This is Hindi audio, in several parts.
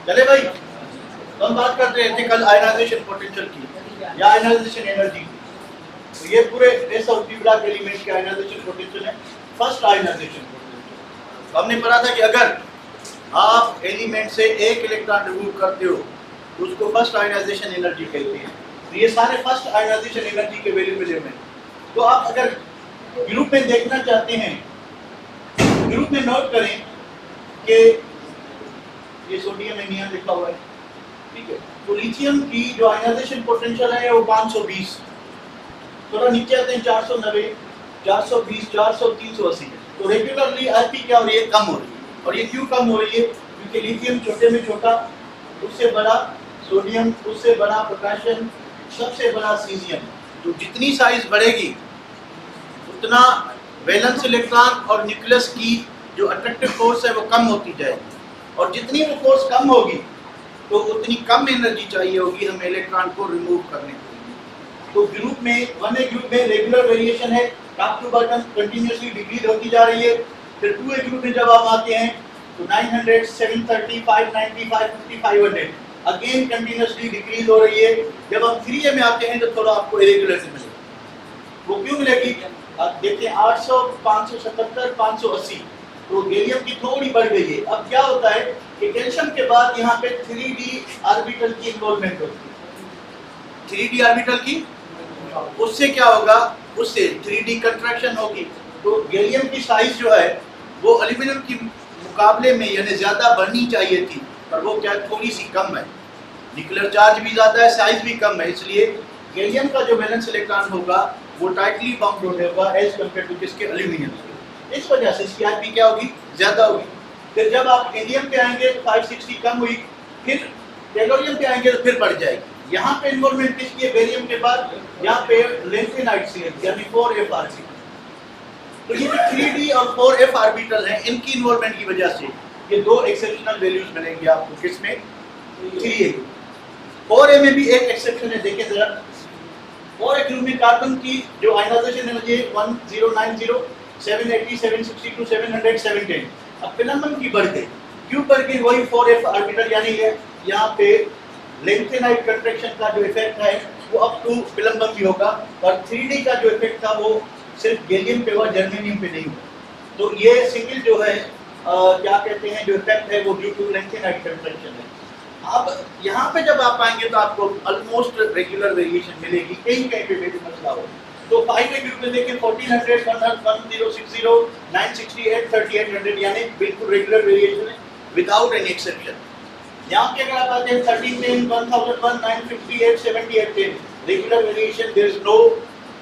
चले भाई, तो हम बात करते हैं कल आयनाइजेशन पोटेंशियल की या आयनाइजेशन एनर्जी की। तो ये पूरे s और p ब्लॉक एलिमेंट के आयनाइजेशन पोटेंशियल है, फर्स्ट आयनाइजेशन पोटेंशियल। तो हमने पढ़ा था कि अगर आप एलिमेंट से एक इलेक्ट्रॉन रिमूव करते हो तो उसको फर्स्ट आयनाइजेशन एनर्जी कहते हैं। तो ये सारे फर्स्ट आयनाइजेशन एनर्जी के वैल्यू मिले हुए हैं। तो आप अगर ग्रुप में देखना चाहते हैं, ग्रुप में नोट करें कि ये सोडियम है, नियन लिखा हुआ है, ठीक है। तो लिथियम की जो आयनाइजेशन पोटेंशियल है वो 520, थोड़ा नीचे आते हैं 490, 420, 400, 380 है। तो रेगुलरली आरपी क्या हो रही है, कम हो रही है। और ये क्यों कम हो रही है? क्योंकि लिथियम छोटे में छोटा, उससे बड़ा सोडियम, उससे बड़ा पोटेशियम, सबसे बड़ा सीजियम। तो जितनी साइज बढ़ेगी उतना वैलेंस इलेक्ट्रॉन और न्यूक्लियस की जो अट्रैक्टिव फोर्स है वो कम होती जाएगी, और जितनी वो फोर्स कम होगी तो उतनी कम एनर्जी चाहिए होगी हमें इलेक्ट्रॉन को रिमूव करने के लिए। तो ग्रुप में 1A ग्रुप में रेगुलर वेरिएशन है, top to bottom continuously decrease होती जा रही है। फिर 2A ग्रुप में जब आप आते हैं तो 900, 730, 590, 550, 500 अगेन कंटिन्यूअसली डिक्रीज हो रही है। जब हम 3A में आते हैं तो थोड़ा आपको इरेगुलरिटी मिलेगी। वो क्यों मिलेगी? आप देखते हैं 800, 577, 580, तो गैलियम की थोड़ी बढ़ गई है। अब क्या होता है कि कैल्शियम के बाद यहाँ पे 3D ऑर्बिटल की इन्वॉल्वमेंट होती है। 3D ऑर्बिटल की, उससे क्या होगा, उससे 3D कंट्रैक्शन होगी। तो गैलियम की साइज जो है वो एल्यूमिनियम की मुकाबले में यानी ज्यादा बढ़नी चाहिए थी, पर वो क्या थोड़ी सी कम है। न्यूक्लियर चार्ज भी ज्यादा है, साइज भी कम है, इसलिए गैलियम का जो वैलेंस इलेक्ट्रॉन होगा वो टाइटली बाउंड होगा एज कंपेयर टू किसके, एल्यूमिनियम के। इस वजह से इसकी आरपी क्या होगी, ज्यादा होगी। फिर जब आप इंडियम पे आएंगे 560 कम हुई, फिर टेलोरियम पे आएंगे तो फिर बढ़ जाएगी। यहाँ पे इन्वॉल्वमेंट किसकी है, बेरियम के बाद यहाँ पे लेंथेनाइट सी है, यानी 4f ऑर्बिटल। तो ये जो 3D और 4f ऑर्बिटल हैं, इनकी इन्वॉल्वमेंट की वजह से ये दो एक्सेप्शनल वैल्यूज मिलेंगे आपको किसमें, 3A। 4A में भी एक एक्सेप्शन है, देखिए जरा। 4A ग्रुप में कार्बन की जो आयनाइजेशन एनर्जी 1090, 780, 762, 700, 710। अब फिलामेंट की बढ़ गई, क्यों बढ़ गई? वही 4f ऑर्बिटल, यानी यहाँ पे लेंथेनाइट कंट्रैक्शन का जो इफेक्ट है वो अप टू फिलामेंट भी होगा, और 3D का जो इफेक्ट था वो सिर्फ गैलियम पे हुआ, जर्मेनियम पे नहीं हुआ। तो ये सिंगल जो है क्या कहते हैं, जो इफेक्ट है वो ड्यू टू लेंथेनाइट कंट्रैक्शन है। अब यहाँ पे जब आप आएंगे तो आपको ऑलमोस्ट रेगुलर वेरिएशन मिलेगी, कहीं कहीं पे भी मसला हो। तो 5A ग्रुप में देखिए 1400, 1060, 968, 3800, यानी बिल्कुल रेगुलर वेरिएशन है विदाउट एनी एक्सेप्शन। यहाँ पे अगर आप आते हैं 1310, 1001, 958, 7810, regular variation, there is no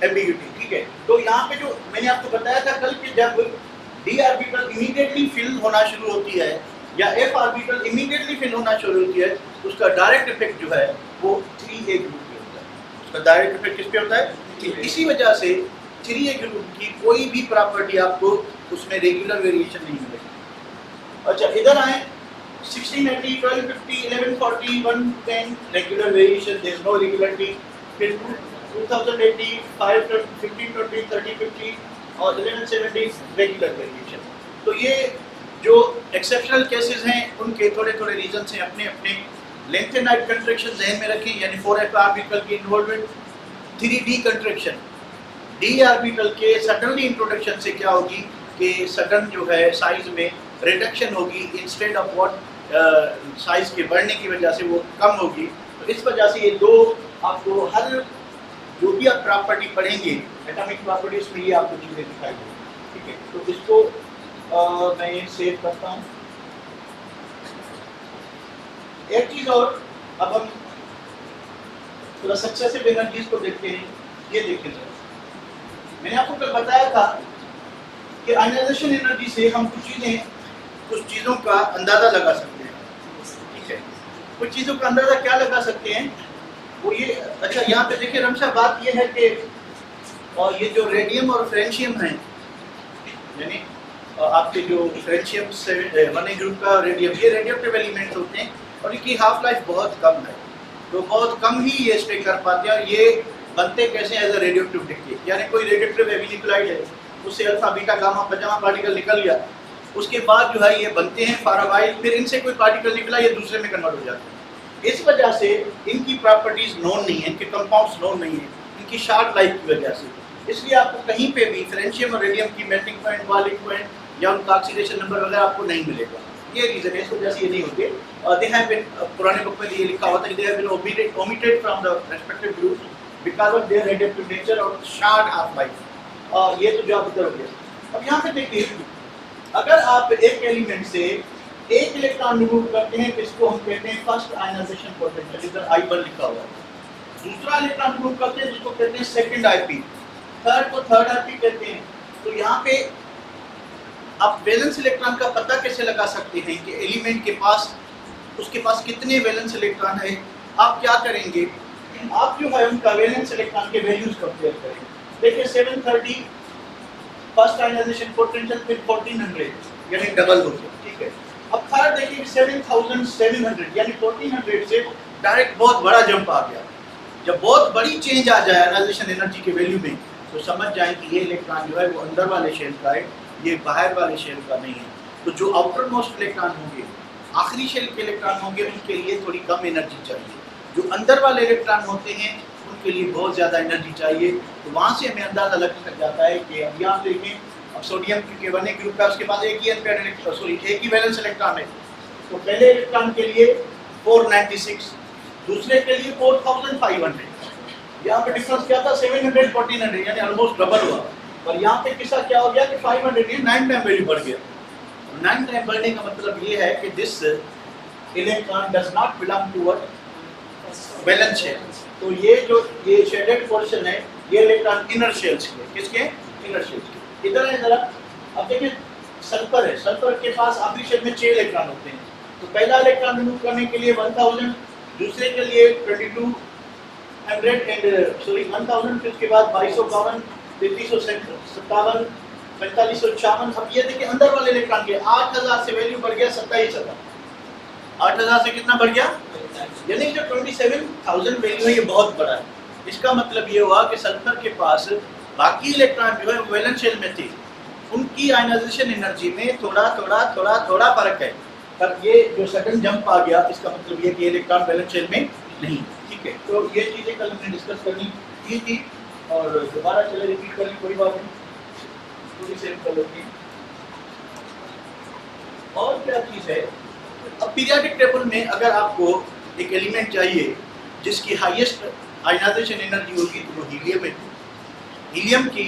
ambiguity, ठीक है। तो यहाँ पे जो मैंने आपको बताया था कल कि जब d ऑर्बिटल इमीडिएटली फिल होना शुरू होती है या f ऑर्बिटल इमीडिएटली फिल होना शुरू होती है, उसका डायरेक्ट इफेक्ट जो है वो 3A ग्रुप पे होता है। उसका डायरेक्ट इफेक्ट किस पे होता है? इसी वजह से 3A ग्रुप की कोई भी प्रॉपर्टी आपको उसमें रेगुलर वेरिएशन नहीं मिलेगी। अच्छा, इधर आए 1680, 1250, 1140, 110 regular variation, there is no regularity. फिर 2080, 1520, 3050 और 1170 रेगुलर वेरिएशन। तो ये जो एक्सेप्शनल केसेस हैं उनके थोड़े थोड़े रीजंस हैं अपने अपने। लेंथेनाइट कंट्रैक्शन ध्यान में रखें, यानी 4f ऑर्बिटल की involvement. 3D contraction, d orbital के सडनली इंट्रोडक्शन से क्या होगी कि सडन जो है साइज में रिडक्शन होगी, इंस्टेड ऑफ व्हाट साइज के बढ़ने की वजह से वो कम होगी। तो इस वजह से ये दो आपको हर जो भी आप प्रॉपर्टी पढ़ेंगे एटॉमिक प्रॉपर्टीज में ये आपको चीज़ें दिखाई देंगी, ठीक है। तो इसको मैं ये सेव करता हूँ। एक चीज़ और, अब हम थोड़ा सक्सेसिव एनर्जीज को देखते हैं। ये देखिए सर, मैंने आपको कल बताया था कि आयनाइजेशन एनर्जी से हम कुछ चीज़ों का अंदाज़ा लगा सकते हैं, ठीक है। कुछ चीज़ों का अंदाज़ा क्या लगा सकते हैं वो ये, अच्छा यहाँ पे देखिए रमशा, बात ये है कि और ये जो रेडियम और फ्रेंशियम हैं, यानी आपके जो फ्रेंशियम 1A ग्रुप का रेडियम, ये रेडियोएक्टिव एलिमेंट्स होते हैं और इनकी हाफ लाइफ बहुत कम है, तो बहुत कम ही ये स्टे कर पाते हैं। और ये बनते कैसे एज अ रेडियोएक्टिव डिके, यानी कोई रेडियोएक्टिव हैवी न्यूक्लाइड है, उससे अल्फा बीटा गामा पजामा पार्टिकल निकल गया, उसके बाद जो है ये बनते हैं फॉर अ व्हाइल, फिर इनसे कोई पार्टिकल निकला ये दूसरे में कन्वर्ट हो जाते हैं। इस वजह से इनकी प्रॉपर्टीज नोन नहीं है, इनके कंपाउंड्स नोन नहीं है, इनकी शॉर्ट लाइफ की वजह से। इसलिए आपको कहीं पे भी फ्रेंशियम और रेडियम की मेल्टिंग पॉइंट, बॉइलिंग पॉइंट या उनका ऑक्सीडेशन नंबर वगैरह आपको नहीं मिलेगा। ये रीजन है, इस वजह से ये नहीं होते। दे हैव बीन, पुराने बुक में ये लिखा हुआ था कि they have been omitted from the respective groups because of their radiative nature और शॉर्ट हाफ लाइफ। ये तो जो आप इधर हो गया। अब यहाँ पे देखिए, अगर आप एक एलिमेंट से एक इलेक्ट्रॉन रिमूव करते हैं इसको हम कहते हैं फर्स्ट आयनाइजेशन पोटेंशियल, इधर I1 लिखा हुआ है। दूसरा इलेक्ट्रॉन रिमूव करते हैं जिसको कहते हैं सेकंड IP, थर्ड को थर्ड IP कहते हैं। तो यहाँ पे आप वैलेंस इलेक्ट्रॉन का पता कैसे लगा सकते हैं कि एलिमेंट के पास, उसके पास कितने वैलेंस इलेक्ट्रॉन है। आप क्या करेंगे, आप जो है उनका वैलेंस इलेक्ट्रॉन के वैल्यूज कंपेयर करेंगे। देखिए 730 फर्स्ट आयनाइजेशन पोटेंशियल, फिर 1400 यानी डबल हो गया, ठीक है। अब थर्ड देखिए 7700 यानी 1400 से डायरेक्ट बहुत बड़ा जंप आ गया। जब बहुत बड़ी चेंज आ जाए आयनाइजेशन एनर्जी के वैल्यू में, तो समझ जाएं कि ये इलेक्ट्रॉन जो है वो अंदर वाले शेल का है, ये बाहर वाले शेल का नहीं है। तो जो आउटर मोस्ट इलेक्ट्रॉन होंगे, आखिरी शेल के इलेक्ट्रॉन होंगे, उनके लिए थोड़ी कम एनर्जी चाहिए। जो अंदर वाले इलेक्ट्रॉन होते हैं उनके लिए बहुत ज़्यादा एनर्जी चाहिए। तो वहाँ से हमें अंदाज़ा लग जाता है कि अब यहाँ देखें, अब सोडियम के वन ए ग्रुप का उसके पास एक ही अनपेयर्ड इलेक्ट्रॉन, सॉरी एक ही वैलेंस इलेक्ट्रॉन है। तो पहले इलेक्ट्रॉन के लिए 496, दूसरे के लिए 4500। यहाँ पे डिफरेंस क्या था, 700 1400 यानी ऑलमोस्ट डबल हुआ। और यहाँ पे किस्सा क्या हो गया कि 500 ये 9 टाइम वैल्यू बढ़ गया। 9 टाइम बढ़ने का मतलब ये है कि this electron does not belong to what valence shell. तो ये शेडेड पोर्शन है, ये इलेक्ट्रॉन इनर शेल्स के, किसके, इनर शेल्स के। इधर है जरा, अब देखिए सल्फर है, सल्फर के पास आखिरी शेल में 6 इलेक्ट्रॉन होते हैं। तो पहला इलेक्ट्रॉन रिमूव करने के लिए 1000, दूसरे के लिए 2200 एंड सॉरी 1000, फिर उसके बाद 2252, 3357, 4554। अब ये देखिए अंदर वाले इलेक्ट्रॉन के 8000 से वैल्यू बढ़ गया 27000। 8000 से कितना बढ़ गया, यानी जो 27000 वैल्यू है ये बहुत बड़ा है। इसका मतलब ये हुआ कि सल्फर के पास बाकी इलेक्ट्रॉन जो है वैलेंस शेल में थे, उनकी आयनाइजेशन एनर्जी में थोड़ा फर्क है। पर ये जो सडन जंप आ गया, इसका मतलब ये कि इलेक्ट्रॉन वैलेंस शेल में नहीं, ठीक है। तो ये चीज़ें कल हमने डिस्कस करनी थी और दोबारा चले रिपीट करनी, कोई बात नहीं, पूरी सेव कर लेते हैं। और क्या चीज़ है, अब पीरियोडिक टेबल में अगर आपको एक एलिमेंट चाहिए जिसकी हाईएस्ट आयनाइजेशन एनर्जी होगी तो वो हीलियम है। हीलियम की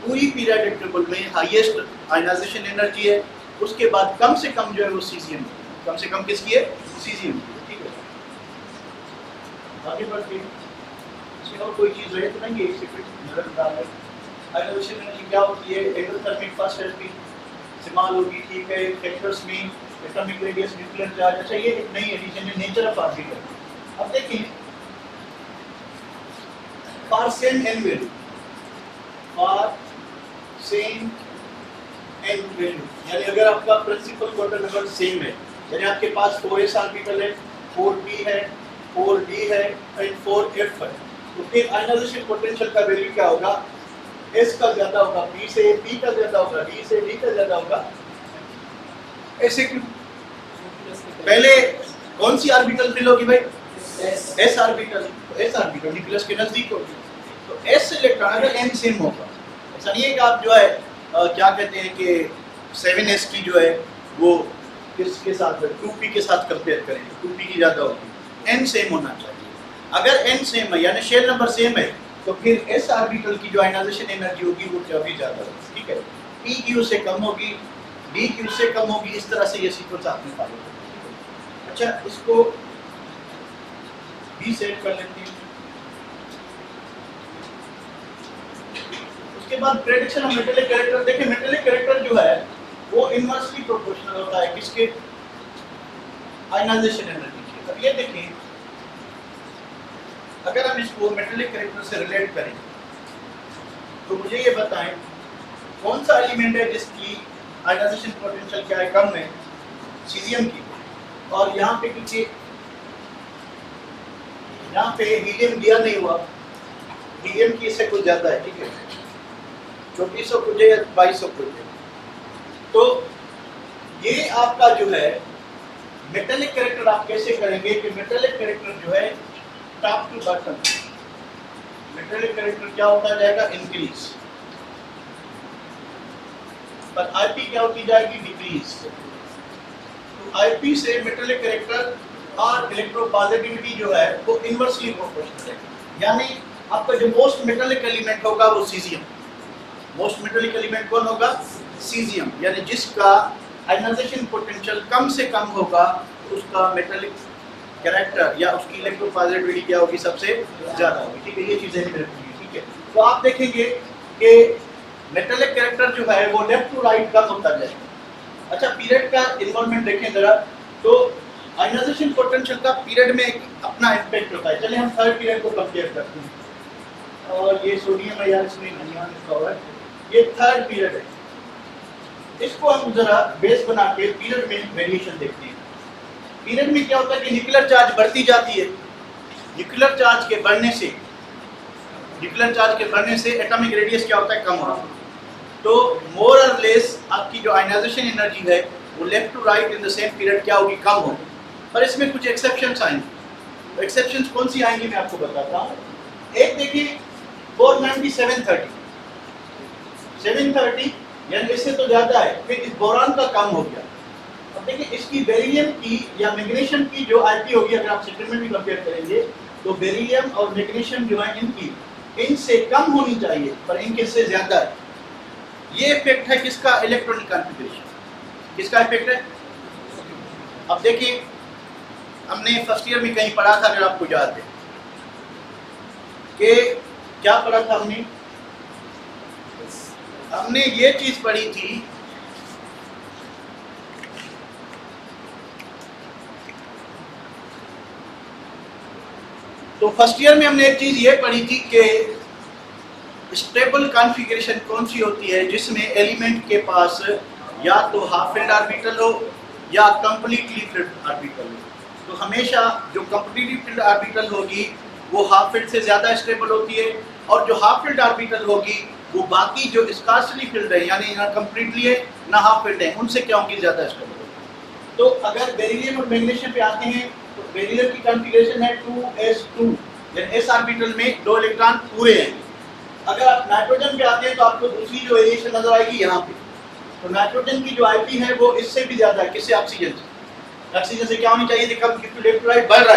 पूरी पीरियोडिक टेबल में हाईएस्ट आयनाइजेशन एनर्जी है। उसके बाद कम से कम जो है वो सीजियम है। कम से कम किसकी है, सीजियम की, ठीक है। आगे बढ़ते हैं, इसमें और कोई चीज़ है तो नहीं, एक सेकंड नजर डाल लें। आयनाइजेशन एनर्जी क्या होती है, एंडोथर्मिक फर्स्ट एनर्जी इस्तेमाल होगी, ठीक है। फैक्टर्स में एटॉमिक रेडियस, न्यूक्लियर चार्ज, अच्छा ये एक नई एडिशन है, नेचर ऑफ पार्टिकल। अब देखिए for same n value, for same n value, यानी अगर आपका प्रिंसिपल क्वांटम नंबर सेम है, यानी आपके पास 4s ऑर्बिटल है, 4p है, 4d है एंड 4f है, तो फिर आयनाइजेशन पोटेंशियल का वैल्यू क्या होगा, s का ज्यादा होगा p से, p का ज्यादा होगा d से, d का ज्यादा होगा। ऐसे क्यों? पहले कौन सी ऑर्बिटल फिल होगी भाई, s orbital. s orbital nucleus के नजदीक होगी, तो s इलेक्ट्रॉन अगर n सेम होगा, ऐसा नहीं है कि आप जो है क्या कहते हैं कि 7s की जो है वो किसके साथ 2p के साथ कंपेयर करें, 2p की ज़्यादा होगी। n सेम होना चाहिए। अगर n सेम है यानी शेल नंबर सेम है, तो फिर s ऑर्बिटल की जो आयनाइजेशन एनर्जी होगी वो काफ़ी ज़्यादा होगी, ठीक है। p q से कम होगी, d q से कम होगी, इस तरह से ये सीक्वेंस आपने फॉलो करना। अच्छा, इसको भी सेट कर लेते हैं। उसके बाद प्रेडिक्शन ऑफ मेटेलिक कैरेक्टर। देखिए मेटेलिक कैरेक्टर जो है वो इनवर्सली प्रोपोर्शनल होता है किसके, आयनाइजेशन एनर्जी के। अब ये देखिए, अगर हम इसको मेटेलिक कैरेक्टर से रिलेट करें तो मुझे ये बताएं कौन सा एलिमेंट है जिसकी आयनाइजेशन पोटेंशियल क्या है, कम है, सीजियम की। और यहाँ पे क्योंकि यहाँ पे हीलियम दिया नहीं हुआ, हीलियम की इससे कुछ ज्यादा है, ठीक है, 2400 कुछ है या 2200 कुछ है। तो ये आपका जो है मेटेलिक कैरेक्टर आप कैसे करेंगे कि मेटेलिक कैरेक्टर जो है top to bottom, metallic character क्या होता जाएगा, इंक्रीज, पर आईपी क्या होती जाएगी, डिक्रीज। तो आईपी से मेटेलिक कैरेक्टर और इलेक्ट्रोपॉजिटिविटी जो है वो इनवर्सली प्रोपोर्शनल है, यानी आपका जो मोस्ट मेटेलिक एलिमेंट होगा वो सीजियम, मोस्ट मेटेलिक एलिमेंट कौन होगा, सीजियम, यानी जिसका आयनाइजेशन पोटेंशियल कम से कम होगा उसका मेटेलिक कैरेक्टर या उसकी इलेक्ट्रोपॉजिटिविटी क्या होगी, सबसे ज़्यादा होगी। ठीक है, ये चीज़ें नहीं रखेंगे। ठीक है, तो आप देखेंगे कि मेटेलिक कैरेक्टर जो है वो लेफ्ट टू राइट कम होता जाएगा। अच्छा, पीरियड का इन्वॉल्वमेंट देखें ज़रा, तो आयनाइजेशन पोटेंशियल का पीरियड में एक अपना इम्पैक्ट होता है। चलिए हम थर्ड पीरियड को कंपेयर करते हैं, और ये सोडियम है यार, इसमें धनिया लिखा हुआ है, ये थर्ड पीरियड है। इसको हम जरा बेस बना के पीरियड में वेरिएशन देखते हैं। पीरियड में क्या होता है कि न्यूक्लियर चार्ज बढ़ती जाती है, न्यूक्लियर चार्ज के बढ़ने से एटॉमिक रेडियस क्या होता है, कम होता है। तो मोर और लेस आपकी जो आयनाइजेशन एनर्जी है वो left to right in the same period क्या होगी, कम होगी। पर इसमें कुछ एक्सेप्शंस आएंगे। तो एक्सेप्शंस कौन सी आएंगी मैं आपको बताता हूँ। एक देखिए 490 730 यानी इससे तो ज्यादा है, फिर इस बोरान का कम हो गया। अब देखिए इसकी बेरिलियम की या मैग्नीशियम की जो आईपी होगी, अगर आप सेटलमेंट भी कंपेयर करेंगे तो बेरिलियम और मैग्नीशियम जो है इनसे कम होनी चाहिए, पर इनके से ज्यादा है। ये इफेक्ट है किसका, इलेक्ट्रॉनिक कॉन्फ़िगरेशन, किसका इफेक्ट है। अब देखिए हमने फर्स्ट ईयर में कहीं पढ़ा था, अगर आपको याद है कि क्या पढ़ा था हमने ये चीज पढ़ी थी, तो फर्स्ट ईयर में हमने एक चीज ये पढ़ी थी कि स्टेबल कॉन्फ़िगरेशन कौन सी होती है, जिसमें एलिमेंट के पास या तो हाफ फिल्ड ऑर्बिटल हो या कंप्लीटली फिल्ड ऑर्बिटल हो। तो हमेशा जो कंप्लीटली फिल्ड ऑर्बिटल होगी वो हाफ फिल्ड से ज़्यादा स्टेबल होती है, और जो हाफ फिल्ड ऑर्बिटल होगी वो बाकी जो स्कार्सली फिल्ड है, यानी ना कंप्लीटली है ना हाफ फिल्ड है, उनसे क्या होगी, ज़्यादा स्टेबल होगी। तो अगर बेरिलियम और मैग्नीशियम पे आते हैं तो बेरिलियम की कॉन्फ़िगरेशन है 2s2, यानी s ऑर्बिटल में 2 इलेक्ट्रॉन पूरे हैं। अगर आप नाइट्रोजन पे आते हैं तो आपको दूसरी जो वेरिएशन नजर आएगी यहाँ पे। तो नाइट्रोजन की जो आईपी है वो इससे भी ज्यादा है, किससे, ऑक्सीजन से। ऑक्सीजन से क्या होनी चाहिए थी, कम, लेफ्ट टू राइट बढ़ रहा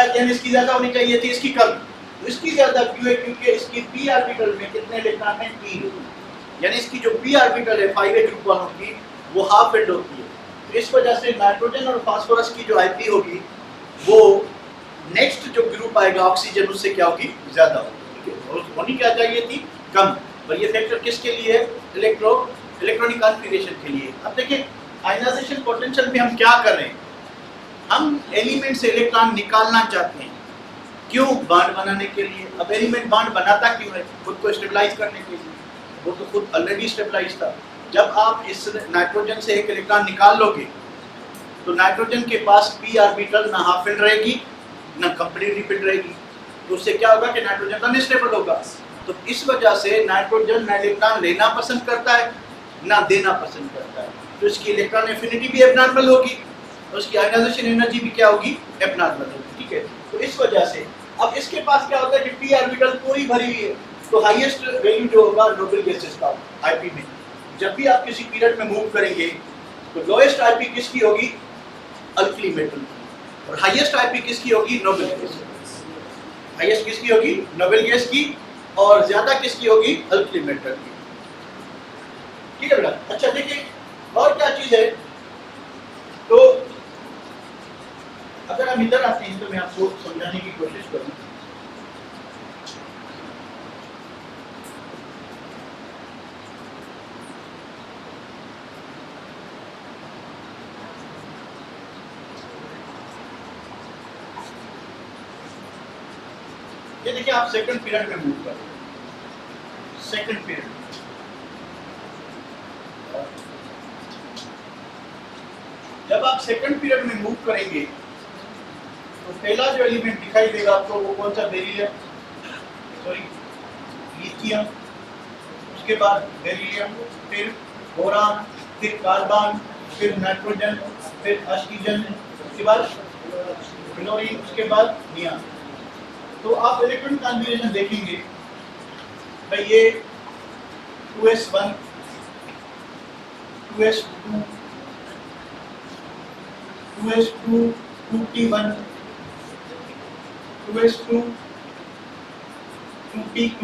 है, यानी इसकी ज्यादा होनी चाहिए थी, इसकी कम। तो इसकी ज्यादा क्यों है, क्योंकि इसकी पी ऑर्बिटल में कितने इलेक्ट्रॉन हैं, 3, यानी इसकी जो पी ऑर्बिटल है 5a ग्रुप वालों की वो हाफ फिल्ड होती है। तो इस वजह से नाइट्रोजन और फास्फोरस की जो आईपी होगी वो नेक्स्ट जो ग्रुप आएगा ऑक्सीजन, उससे क्या होगी, ज्यादा होगी। होनी क्या चाहिए थी, कम। और ये फैक्टर किसके लिए है, इलेक्ट्रॉनिक कॉन्फ़िगरेशन के लिए। अब देखिए आयनाइजेशन पोटेंशियल में हम क्या कर रहे हैं, हम एलिमेंट से इलेक्ट्रॉन निकालना चाहते हैं, क्यों, बॉन्ड बनाने के लिए। अब एलिमेंट बॉन्ड बनाता क्यों है, खुद को स्टेबलाइज करने के लिए, वो तो खुद ऑलरेडी स्टेबलाइज था। जब आप इस नाइट्रोजन से एक इलेक्ट्रॉन निकाल लोगे तो नाइट्रोजन के पास पी ऑर्बिटल ना हाफ फिल्ड रहेगी ना कंप्लीटली फिल्ड रहेगी, तो उससे क्या होगा कि नाइट्रोजन अनस्टेबल होगा। तो इस वजह से नाइट्रोजन ना इलेक्ट्रॉन लेना पसंद करता है ना देना पसंद करता है, तो इसकी इलेक्ट्रॉन एफिनिटी भी एबनॉर्मल होगी और उसकी आयनाइजेशन एनर्जी भी क्या होगी, एबनॉर्मल होगी। ठीक है, तो इस वजह से अब इसके पास क्या होता है कि पी ऑर्बिटल पूरी भरी हुई है, तो हाईएस्ट वैल्यू जो होगा नोबल गैसेस का आईपी में। जब भी आप किसी पीरियड में मूव करेंगे तो लोएस्ट आईपी किसकी होगी, अल्कली मेटल की, और हाईएस्ट आईपी किसकी होगी, नोबल गैस। हाईएस्ट किसकी होगी, नोबल गैस की, और ज्यादा किसकी होगी, अल्कली मेटल की। ठीक है बेटा। अच्छा देखिए और क्या चीज है, तो अगर हम इधर आते हैं तो मैं आपको समझाने की कोशिश करूँ। ये देखिए आप सेकंड पीरियड में मूव कर रहे हैं, सेकंड पीरियड जब आप सेकंड पीरियड में मूव करेंगे तो पहला जो एलिमेंट दिखाई देगा आपको वो कौन सा, बेरिलियम, सॉरी लिथियम, उसके बाद बेरिलियम, फिर बोरान, फिर कार्बन, फिर नाइट्रोजन, फिर ऑक्सीजन, उसके बाद क्लोरीन, उसके बाद नियॉन। तो आप इलेक्ट्रॉन कॉन्फ़िगरेशन देखेंगे भाई, ये 2s1, 2s2, 2s2, 2p1, 2s2, 2p2,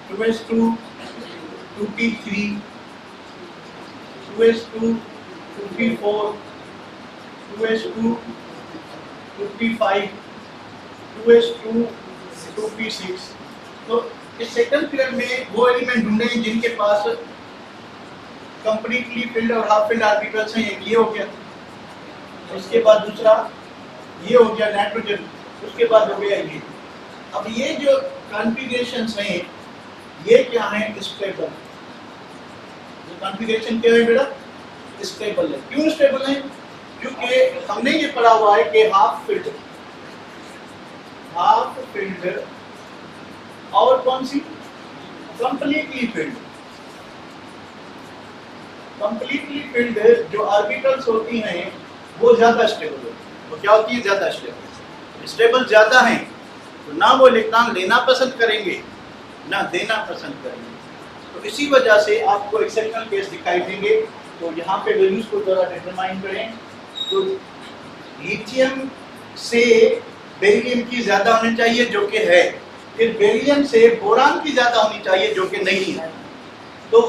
2s2, 2p3, 2s2, 2p4, 2s2, 2p5, 2s2, 2p6। तो इस सेकंड पीरियड में वो एलिमेंट ढूंढे हैं जिनके पास कंप्लीटली फिल्ड और हाफ फिल्ड ऑर्बिटल्स हैं। एक ये हो गया, उसके बाद दूसरा ये हो गया नाइट्रोजन, उसके बाद हो गया ये। अब ये जो कॉन्फ़िगरेशंस हैं ये क्या है? स्टेबल। ये कॉन्फ़िगरेशन क्या है बेटा? स्टेबल है। क्यों स्टेबल है? क्योंकि हमने ये पढ़ा हुआ है कि हाफ फिल्ड और कौन सी? Completely filled. कंप्लीटली फिल्ड जो ऑर्बिटल्स होती हैं वो ज्यादा स्टेबल होती है। वो क्या होती है? ज्यादा स्टेबल। स्टेबल ज्यादा है तो ना वो इलेक्ट्रॉन लेना पसंद करेंगे ना देना पसंद करेंगे। तो इसी वजह से आपको एक्सेप्शनल केस दिखाई देंगे। तो यहाँ पे वैल्यूज को जरा डिटरमाइन करें। तो लिथियम से बेरिलियम की ज्यादा होनी चाहिए जो कि है, फिर बेरिलियम से बोरान की ज्यादा होनी चाहिए जो कि नहीं है। तो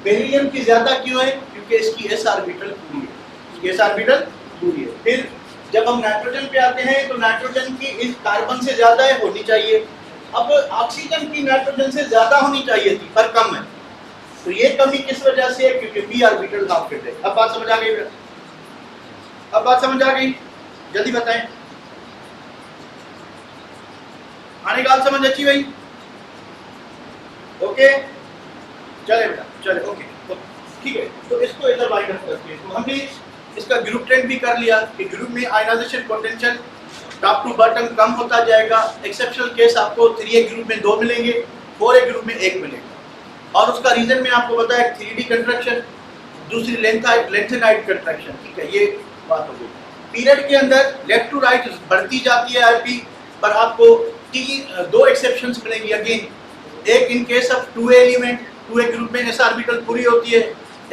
बेरिलियम की ज्यादा क्यों है? क्योंकि इसकी s ऑर्बिटल पूरी है, इसकी s ऑर्बिटल पूरी है। फिर जब हम नाइट्रोजन पे आते हैं तो नाइट्रोजन की इस कार्बन से ज्यादा है, होनी चाहिए। अब ऑक्सीजन की नाइट्रोजन से ज्यादा होनी चाहिए थी पर कम है। तो ये कमी किस वजह से है? क्योंकि p ऑर्बिटल हाफ फिट है। अब बात समझ आ गई? अब बात समझ आ गई? जल्दी बताएं। आने गाल समझ अच्छी भाई? ओके चले बेटा, चले ओके तो ठीक है। तो इसको इधर वाइंड अप करते हैं। तो हमने इसका ग्रुप ट्रेंड भी कर लिया कि ग्रुप में ionization potential top to bottom कम होता जाएगा। एक्सेप्शनल केस आपको 3A ग्रुप में 2 मिलेंगे, 4A ग्रुप में 1 मिलेगा। और उसका रीजन मैं आपको बताया, 3D कंट्रैक्शन, दूसरी लेंथेनाइड कंट्रैक्शन। ठीक है, ये बात हो गई। पीरियड के अंदर लेफ्ट टू राइट बढ़ती जाती है आरपी, पर आपको 2 एक्सेप्शंस मिलेंगी अगेन। एक in case of 2A element, 2A group में s ऑर्बिटल पूरी होती है।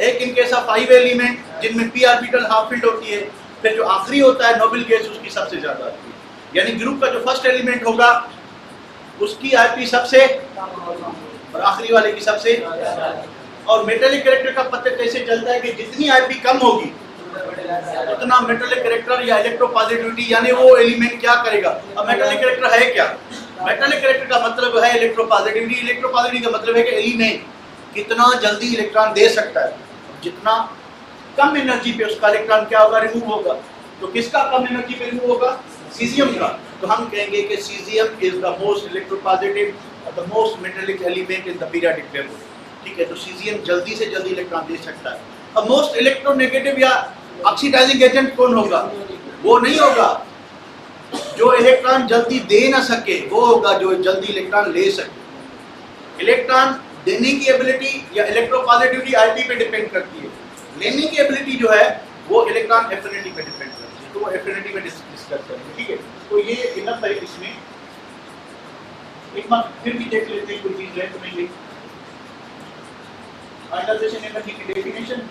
एक इन केस ऑफ 5 एलिमेंट जिनमें p ऑर्बिटल हाफ फिल्ड होती है। फिर जो आखिरी होता है नोबल गैस, उसकी सबसे ज्यादा आती है। यानी ग्रुप का जो फर्स्ट एलिमेंट होगा उसकी आरपी सबसे और आखिरी वाले की सबसे। और मेटेलिक कैरेक्टर का पता कैसे चलता है कि जितनी आरपी कम होगी उतना मेटेलिक कैरेक्टर या इलेक्ट्रोपॉजिटिविटी यानी वो एलिमेंट क्या करेगा। अब मेटेलिक कैरेक्टर है क्या? मेटेलिक कैरेक्टर का मतलब है इलेक्ट्रोपॉजिटिविटी। इलेक्ट्रोपॉजिटिविटी का मतलब है कि एलिमेंट कितना जल्दी इलेक्ट्रॉन दे सकता है। जितना कम एनर्जी पे उसका इलेक्ट्रॉन क्या होगा? रिमूव होगा। तो किसका कम एनर्जी पे रिमूव होगा? सीजियम का। तो हम कहेंगे कि caesium is the most electropositive और the most metallic element in the periodic table. ठीक है, तो सीजियम जल्दी से जल्दी इलेक्ट्रॉन दे सकता है। अब मोस्ट इलेक्ट्रोनेगेटिव या ऑक्सीडाइजिंग एजेंट कौन होगा? वो नहीं होगा जो इलेक्ट्रॉन जल्दी दे ना सके, वो होगा जो जल्दी इलेक्ट्रॉन ले सके। इलेक्ट्रॉन देने की एबिलिटी या इलेक्ट्रोपॉजिटिविटी आरपी पे डिपेंड करती है। लेने की एबिलिटी जो है वो इलेक्ट्रॉन एफिनिटी पे डिपेंड करती है। तो वो एफिनिटी में डिस्कस करेंगे। ठीक है, तो ये इनफ है। इसमें एक बार फिर भी देख लेते हैं, कोई चीज है तो नहीं। आयनाइजेशन एनर्जी की definition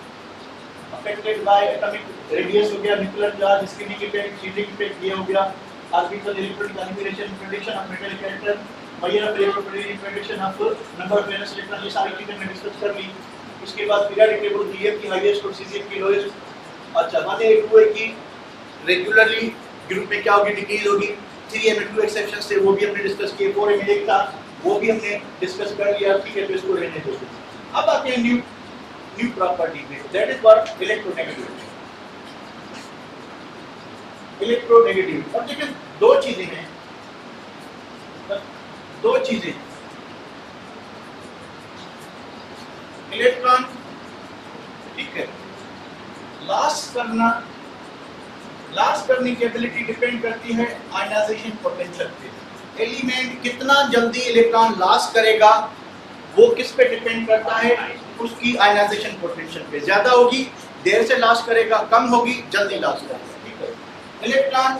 affected by atomic radius हो गया, nuclear charge, screening effect, shielding effect, ये हो गया। Orbital electron configuration, prediction of metallic character, measure of electroprediction, prediction of number of valence electron, ये सारी चीजें हमने डिस्कस कर ली। इसके बाद पीरियोडिक टेबल, हीलियम की हाईएस्ट और सीजियम की लोएस्ट। अच्छा, माने 2A की रेगुलरली ग्रुप में क्या होगी? डिक्रीज होगी। 3A में 2 एक्सेप्शंस थे, वो भी हमने डिस्कस किए। 4A में 1 था, वो भी हमने डिस्कस कर लिया। ठीक है, तो इसको रहने दो। अब आते हैं न्यू प्रॉपर्टी पे, that is what electronegativity. Electronegativity, अब देखिए दो चीजें हैं, दो चीजें। इलेक्ट्रॉन, ठीक है, लास्ट करने की एबिलिटी डिपेंड करती है आयनाइजेशन पोटेंशियल पे। एलिमेंट कितना जल्दी इलेक्ट्रॉन लास्ट करेगा वो किस पे डिपेंड करता है, उसकी आयनाइजेशन पोटेंशियल पे। ज्यादा होगी देर से लास्ट करेगा, कम होगी जल्दी लास्ट करेगा, ठीक है। इलेक्ट्रॉन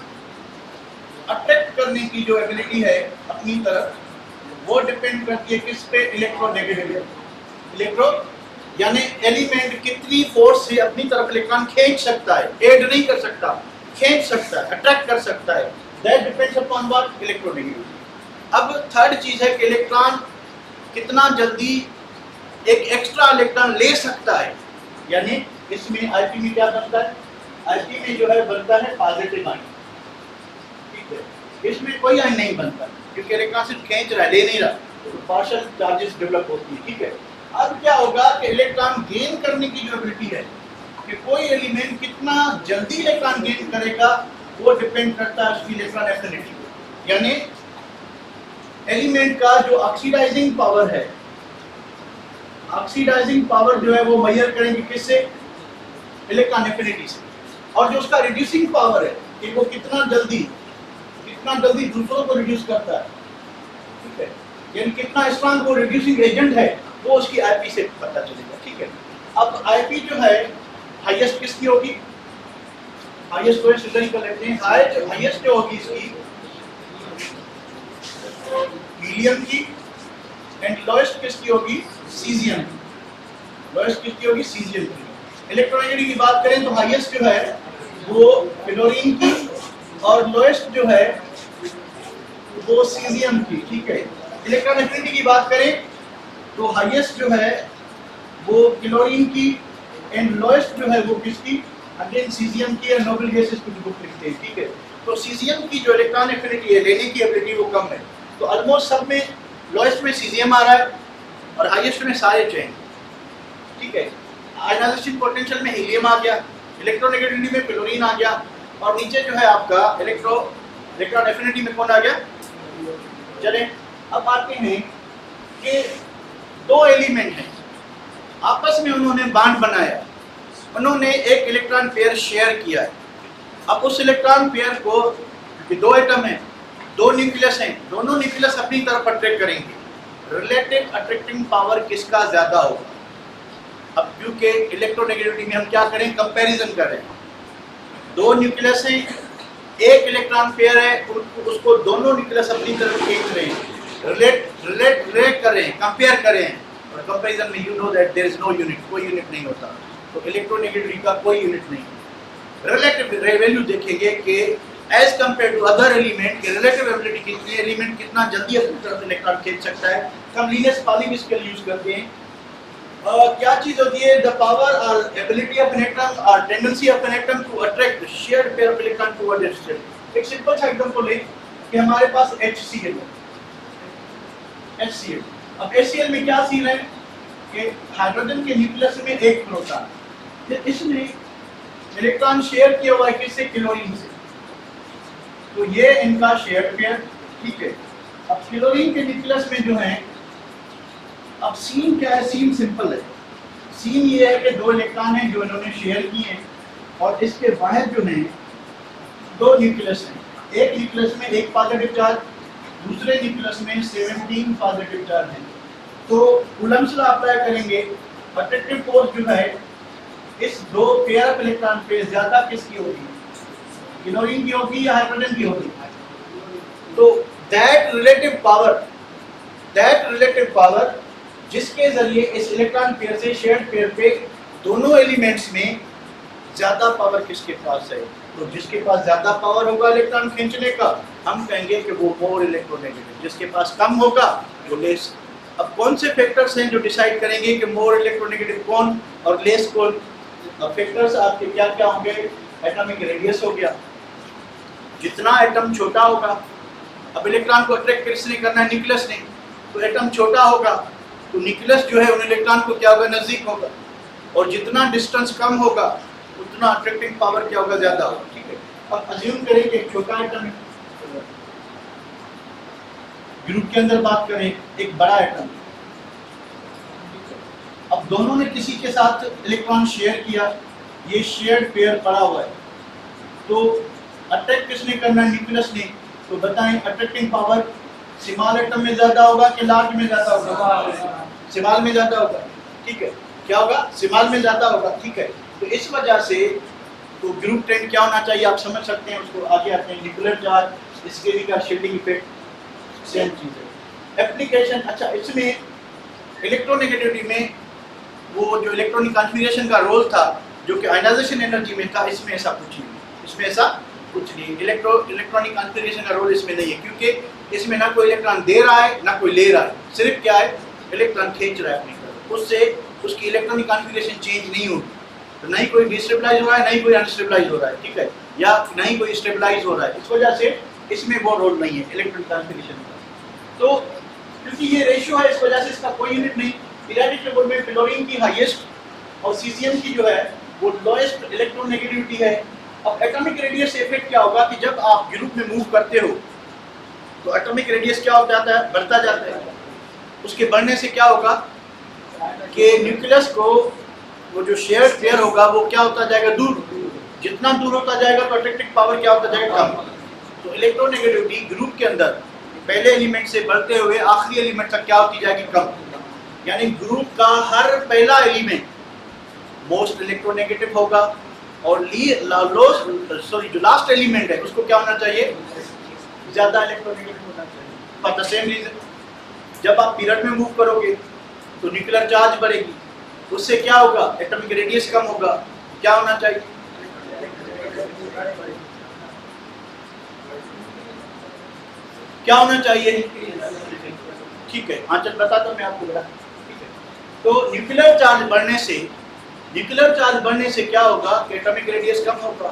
अट्रैक्ट करने की जो एबिलिटी है अपनी तरफ, वो डिपेंड करती है किस पे, इलेक्ट्रोनेगेटिविटी। इलेक्ट्रो यानी एलिमेंट कितनी फोर्स से अपनी तरफ इलेक्ट्रॉन खींच सकता है, एड नहीं कर सकता, खींच सकता है, अट्रैक्ट कर सकता है, that depends upon what, electronegativity. अब थर्ड चीज है कि इलेक्ट्रॉन कितना जल्दी एक एक्स्ट्रा इलेक्ट्रॉन ले सकता है, यानी इसमें आईपी में क्या बनता है, आईपी में जो है बनता है पॉजिटिव आयन, ठीक है। इसमें कोई आयन नहीं बनता क्योंकि इलेक्ट्रॉन सिर्फ खींच रहा है, ले नहीं रहा, तो पार्शियल चार्जेस डेवलप होती है, ठीक है। अब क्या होगा कि इलेक्ट्रॉन गेन करने की जो एबिलिटी है कि कोई एलिमेंट कितना जल्दी इलेक्ट्रॉन गेन करेगा, वो डिपेंड करता है उसकी इलेक्ट्रॉन एफिनिटी पे। यानी एलिमेंट का जो ऑक्सीडाइजिंग पावर है, ऑक्सीडाइजिंग पावर जो है वो मेजर करेंगे किससे, इलेक्ट्रॉन एफिनिटी से। और जो उसका रिड्यूसिंग पावर है कि वो कितना जल्दी दूसरों को रिड्यूस करता है, ठीक है, यानी कितना स्ट्रॉन्ग वो रिड्यूसिंग एजेंट है, वो उसकी आईपी से पता चलेगा, ठीक है। अब आईपी जो है हाईएस्ट किसकी होगी, हाईएस्ट को स्टूडेंट कर लेते हैं, हाईएस्ट जो होगी इसकी हीलियम की, एंड लोएस्ट किसकी होगी, सीजियम की। लोएस्ट किसकी होगी, सीजियम की। इलेक्ट्रोनेगेटिविटी की बात करें तो हाईएस्ट जो है वो फ्लोरीन की, और लोएस्ट जो है वो सीजियम की, ठीक है। इलेक्ट्रॉन एफिनिटी की बात करें तो हाईएस्ट जो है वो क्लोरीन की, एंड लोएस्ट जो है वो किसकी, अगेन सीजियम की, और नोबल गैसेस की बुक लिखते हैं, ठीक है। तो सीजियम की जो इलेक्ट्रॉन एफिनिटी है, लेने की एबिलिटी वो कम है, तो ऑलमोस्ट सब में लोएस्ट में सीजियम आ रहा है और हाईएस्ट में सारे चेन, ठीक है। आयनाइजेशन पोटेंशियल में हीलियम आ गया, इलेक्ट्रोनेगेटिविटी में क्लोरीन आ गया, और नीचे जो है आपका इलेक्ट्रॉन एफिनिटी में कौन आ गया। चले अब आते हैं कि दो एलिमेंट हैं, आपस में उन्होंने बॉन्ड बनाया, उन्होंने एक इलेक्ट्रॉन पेयर शेयर किया है। अब उस इलेक्ट्रॉन पेयर को, दो एटम हैं, दो न्यूक्लियस हैं, दोनों न्यूक्लियस अपनी तरफ अट्रैक्ट करेंगे, रिलेटिव अट्रैक्टिंग पावर किसका ज्यादा होगा। अब क्योंकि इलेक्ट्रोनेगेटिविटी में हम क्या करें, कंपैरिजन कर रहे हैं, दो न्यूक्लियस हैं, एक इलेक्ट्रॉन पेयर है, उसको दोनों न्यूक्लियस अपनी तरफ खींच रहे हैं, रिलेट कर रहे हैं, कंपेयर कर रहे हैं, और कंपैरिजन में you know that there is no unit, कोई यूनिट नहीं होता, तो इलेक्ट्रोनेगेटिविटी का कोई यूनिट नहीं। रिलेटिव वैल्यू देखेंगे कि as compare to other element की रिलेटिव एबिलिटी कितनी, एलिमेंट कितना जल्दी अपनी तरफ इलेक्ट्रॉन खींच सकता है। हम लीनियस पॉली स्केल यूज करते हैं। क्या चीज होती है, द पावर और एबिलिटी ऑफ एन एटम और tendency of an atom to attract shared pair of electron toward its state. एक सिंपल सा एग्जांपल लें कि हमारे पास HCl है, HCl। अब HCl में क्या सीन है कि हाइड्रोजन के न्यूक्लियस में एक प्रोटॉन, इसने इलेक्ट्रॉन शेयर किया हुआ है किससे, क्लोरीन से, तो ये इनका शेयर पेयर, ठीक है। अब क्लोरीन के न्यूक्लियस में जो है, अब सीन क्या है, सीन सिंपल है, सीन ये है कि दो इलेक्ट्रॉन हैं जो इन्होंने शेयर किए हैं, और इसके बाहर जो है दो न्यूक्लियस हैं, एक न्यूक्लियस में एक पॉजिटिव चार्ज, दूसरे न्यूक्लियस में 17 पॉजिटिव चार्ज है। तो कूलम्ब्स लॉ अप्लाई करेंगे, अट्रैक्टिव फोर्स जो है इस दो पेयर ऑफ इलेक्ट्रॉन पे ज्यादा किसकी होगी, क्लोरीन की होगी या हाइड्रोजन की होगी। तो दैट रिलेटिव पावर जिसके जरिए इस इलेक्ट्रॉन पेयर से शेयर्ड पेयर पे दोनों एलिमेंट्स में ज्यादा पावर किसके पास है, तो जिसके पास ज्यादा पावर होगा इलेक्ट्रॉन खींचने का, हम कहेंगे कि वो मोर इलेक्ट्रोनेगेटिव, जिसके पास कम होगा वो लेस। अब कौन से फैक्टर्स हैं जो डिसाइड करेंगे कि मोर इलेक्ट्रोनेगेटिव कौन और लेस कौन। अब फैक्टर्स आपके क्या क्या होंगे, एटॉमिक रेडियस हो गया, जितना एटम छोटा होगा, अब इलेक्ट्रॉन को अट्रैक्ट किसने करना है, न्यूक्लियस ने, तो एटम छोटा होगा तो न्यूक्लियस जो है उन इलेक्ट्रॉन को क्या होगा, नजदीक होगा, और जितना डिस्टेंस कम होगा उतना अट्रैक्टिंग पावर क्या होगा, ज्यादा होगा, ठीक है। अब अज्यूम करें कि एक छोटा एटम है, ग्रुप के अंदर बात करें एक बड़ा एटम, अब दोनों ने किसी के साथ इलेक्ट्रॉन शेयर किया, ये शेयर्ड पेयर पड़ा हुआ है, तो अट्रैक्ट किसने करना है, न्यूक्लियस ने, तो बताएं अट्रैक्टिंग पावर स्मॉल एटम में ज्यादा होगा कि लार्ज में ज्यादा होगा, शिमाल में ज्यादा होगा, ठीक है, क्या होगा, शिमाल में ज्यादा होगा, ठीक है। तो इस वजह से तो ग्रुप ट्रेंड क्या होना चाहिए आप समझ सकते हैं उसको। आगे आते हैं न्यूक्लियर चार्ज, स्केलिंग का शील्डिंग इफेक्ट, सेम चीज है। एप्लीकेशन, अच्छा इसमें इलेक्ट्रोनेगेटिविटी में वो जो इलेक्ट्रॉनिक कॉन्फ़िगरेशन का रोल था जो कि आयनाइजेशन एनर्जी में था, इसमें ऐसा कुछ नहीं, इसमें ऐसा कुछ नहीं। इलेक्ट्रॉनिक कॉन्फ़िगरेशन का रोल इसमें नहीं है, क्योंकि इसमें ना कोई इलेक्ट्रॉन दे रहा है ना कोई ले रहा है, सिर्फ क्या है, इलेक्ट्रॉन खींच रहा है अपनी तरफ, उससे उसकी इलेक्ट्रॉनिक कॉन्फ़िगरेशन चेंज नहीं होगी। तो नहीं कोई डिस्टेबलाइज हो रहा है, नहीं कोई अनस्टेबलाइज हो रहा है, ठीक है, या नहीं कोई स्टेबलाइज हो रहा है, इस वजह से इसमें वो रोल नहीं है इलेक्ट्रॉनिक कॉन्फ़िगरेशन का। तो क्योंकि ये रेशियो है, इस वजह से इसका कोई यूनिट नहीं। पीरियोडिक टेबल में फ्लोरीन की हाईएस्ट और सीजियम की जो है वो लोएस्ट इलेक्ट्रोनेगेटिविटी है। अब एटॉमिक रेडियस से इफेक्ट क्या होगा कि जब आप ग्रुप में मूव करते हो तो एटॉमिक रेडियस क्या हो जाता है, बढ़ता जाता है। उसके बढ़ने से क्या होगा कि न्यूक्लियस को वो जो शेयर्ड पेयर होगा वो क्या होता जाएगा, दूर, जितना दूर होता जाएगा तो अट्रैक्टिव पावर क्या होता जाएगा, कम। तो इलेक्ट्रोनेगेटिविटी ग्रुप के अंदर पहले एलिमेंट से बढ़ते हुए आखिरी एलिमेंट तक क्या होती जाएगी, कम। यानी ग्रुप का हर पहला एलिमेंट मोस्ट इलेक्ट्रोनेगेटिव होगा और जो लास्ट एलिमेंट है उसको क्या होना चाहिए, ज्यादा इलेक्ट्रोनेगेटिव होना चाहिए। फॉर द सेम रीजन जब आप पीरियड में मूव करोगे तो न्यूक्लियर चार्ज बढ़ेगी, उससे क्या होगा, एटॉमिक रेडियस कम होगा, क्या होना चाहिए, क्या होना चाहिए, ठीक है। हाँ चल बताता हूँ मैं आपको, ठीक है। तो न्यूक्लियर चार्ज बढ़ने से क्या होगा कि एटॉमिक रेडियस कम होगा।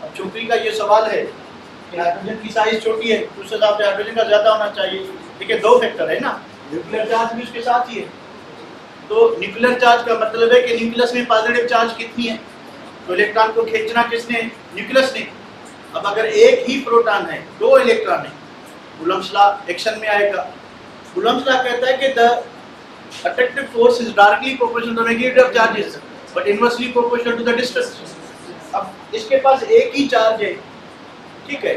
अब चौकरी का ये सवाल है कि हाइड्रोजन की साइज छोटी है, उस हिसाब से हाइड्रोजन का ज्यादा होना चाहिए, ठीक है, दो फैक्टर है ना, न्यूक्लियर चार्ज भी उसके साथ ही है। तो न्यूक्लियर चार्ज का मतलब है कि न्यूक्लियस में पॉजिटिव चार्ज कितनी है, तो इलेक्ट्रॉन को खींचना किसने, न्यूक्लियस ने। अब अगर एक ही प्रोटॉन है, दो इलेक्ट्रॉन है, कूलम्ब्स लॉ एक्शन में आएगा। कूलम्ब्स लॉ कहता है कि the attractive force is directly proportional to the magnitude of charges but inversely proportional to the distance। अब इसके पास एक ही चार्ज है, ठीक है,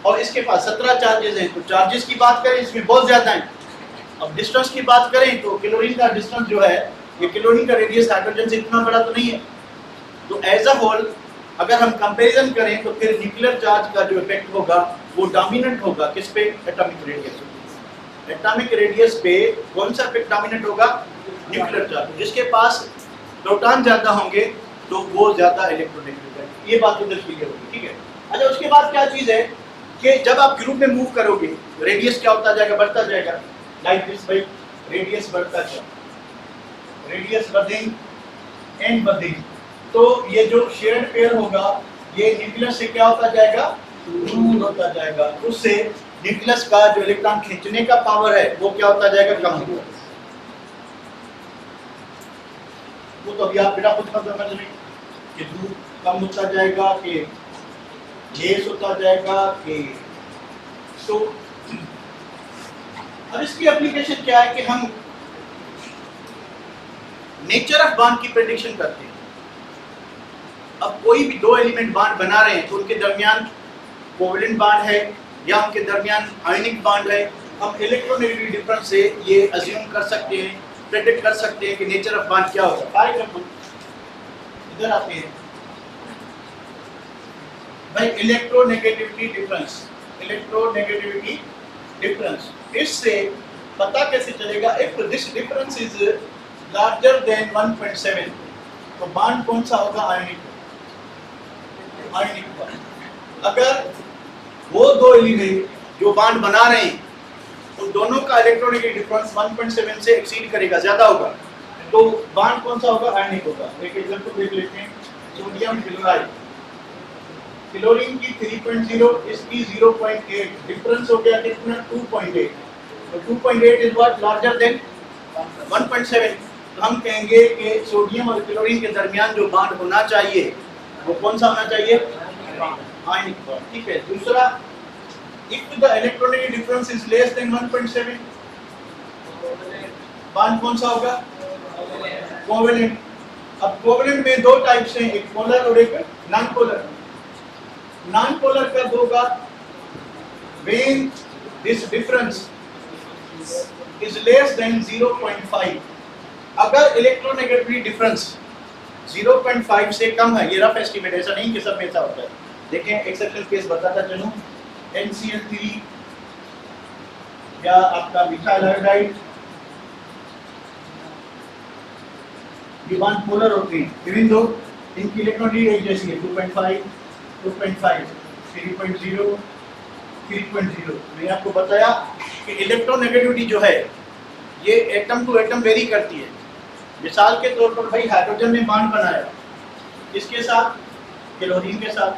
और इसके पास 17 चार्जेस हैं, तो चार्जेस की बात करें इसमें बहुत ज्यादा है। अब डिस्टेंस की बात करें तो क्लोरीन का डिस्टेंस जो है, ये क्लोरीन का रेडियस हाइड्रोजन से इतना बड़ा तो नहीं है। तो एज अ होल अगर हम कंपैरिजन करें तो फिर न्यूक्लियर चार्ज का जो इफेक्ट होगा वो डोमिनेंट होगा किस पे, एटॉमिक रेडियस। एटॉमिक रेडियस पे कौन सा इफेक्ट डोमिनेंट होगा, न्यूक्लियर चार्ज। जिसके पास प्रोटॉन ज्यादा होंगे तो वो ज्यादा इलेक्ट्रोनेगेटिव है, ये बात उधर क्लियर होगी, ठीक है। अच्छा उसके बाद क्या चीज है कि जब आप ग्रुप में मूव करोगे रेडियस क्या होता जाएगा, बढ़ता जाएगा, लाइक दिस भाई, रेडियस बढ़ता जाएगा, रेडियस बढ़ेंगे एंड बढ़ेंगे। तो ये जो शेयर्ड पेयर होगा ये न्यूक्लियस से क्या होता जाएगा, दूर होता जाएगा, उससे न्यूक्लियस का जो इलेक्ट्रॉन खींचने का पावर है वो क्या होता जाएगा, कम होगा। वो तो अभी आप बेटा खुद समझ रहे कि दूर कम होता जाएगा कि लेस होता जाएगा कि। तो अब इसकी एप्लीकेशन क्या है कि हम नेचर ऑफ बॉन्ड की प्रेडिक्शन करते हैं। अब कोई भी दो एलिमेंट बॉन्ड बना रहे हैं तो उनके दरमियान कोवेलेंट बॉन्ड है या उनके दरमियान आयनिक बॉन्ड है, हम इलेक्ट्रोनेगेटिव डिफरेंस से ये अज्यूम कर सकते हैं, प्रेडिक्ट कर सकते हैं कि नेचर ऑफ बॉन्ड क्या होगा। फॉर एग्जांपल इधर आते हैं भाई, इलेक्ट्रोनेगेटिविटी डिफरेंस, इससे पता कैसे चलेगा, if this difference is larger than 1.7 तो बॉन्ड कौन सा होगा, आयनिक बॉन्ड। अगर वो दो एलिमेंट जो बॉन्ड बना रहे हैं तो दोनों का इलेक्ट्रोनेगेटिव डिफरेंस 1.7 से एक्सीड करेगा, ज्यादा होगा, तो बॉन्ड कौन सा होगा, आयनिक होगा। एक एग्जांपल देख लेते हैं, सोडियम क्लोराइड, क्लोरीन की 3.0, इसकी 0.8, डिफरेंस हो गया कितना, 2.8। तो 2.8 इज व्हाट, लार्जर देन 1.7। तो हम कहेंगे कि सोडियम और क्लोरीन के दरमियान जो बॉन्ड होना चाहिए वो कौन सा होना चाहिए, आयनिक बॉन्ड, ठीक है। दूसरा, if the electronegative difference is less than 1.7 bond कौन सा होगा, कोवेलेंट। अब कोवेलेंट में दो टाइप्स हैं, एक पोलर और एक नॉन पोलर। नॉन पोलर कब होगा, when this difference is less than 0.5, अगर इलेक्ट्रोनेगेटिविटी डिफरेंस 0.5 से कम है, ये रफ एस्टीमेट, ऐसा नहीं कि सब में ऐसा होता है। देखें एक्सेप्शनल केस बताता चलूं, NCl3 या आपका मिथाइल आयोडाइड, ये वन पोलर होते हैं, इवन दो इनकी इलेक्ट्रॉनिक एक जैसी है, 2.5, 2.5, 3.0, 3.0। मैंने आपको बताया कि इलेक्ट्रोनेगेटिविटी जो है ये एटम टू एटम वेरी करती है। मिसाल के तौर पर भाई हाइड्रोजन ने बॉन्ड बनाया किसके साथ, क्लोरीन के साथ,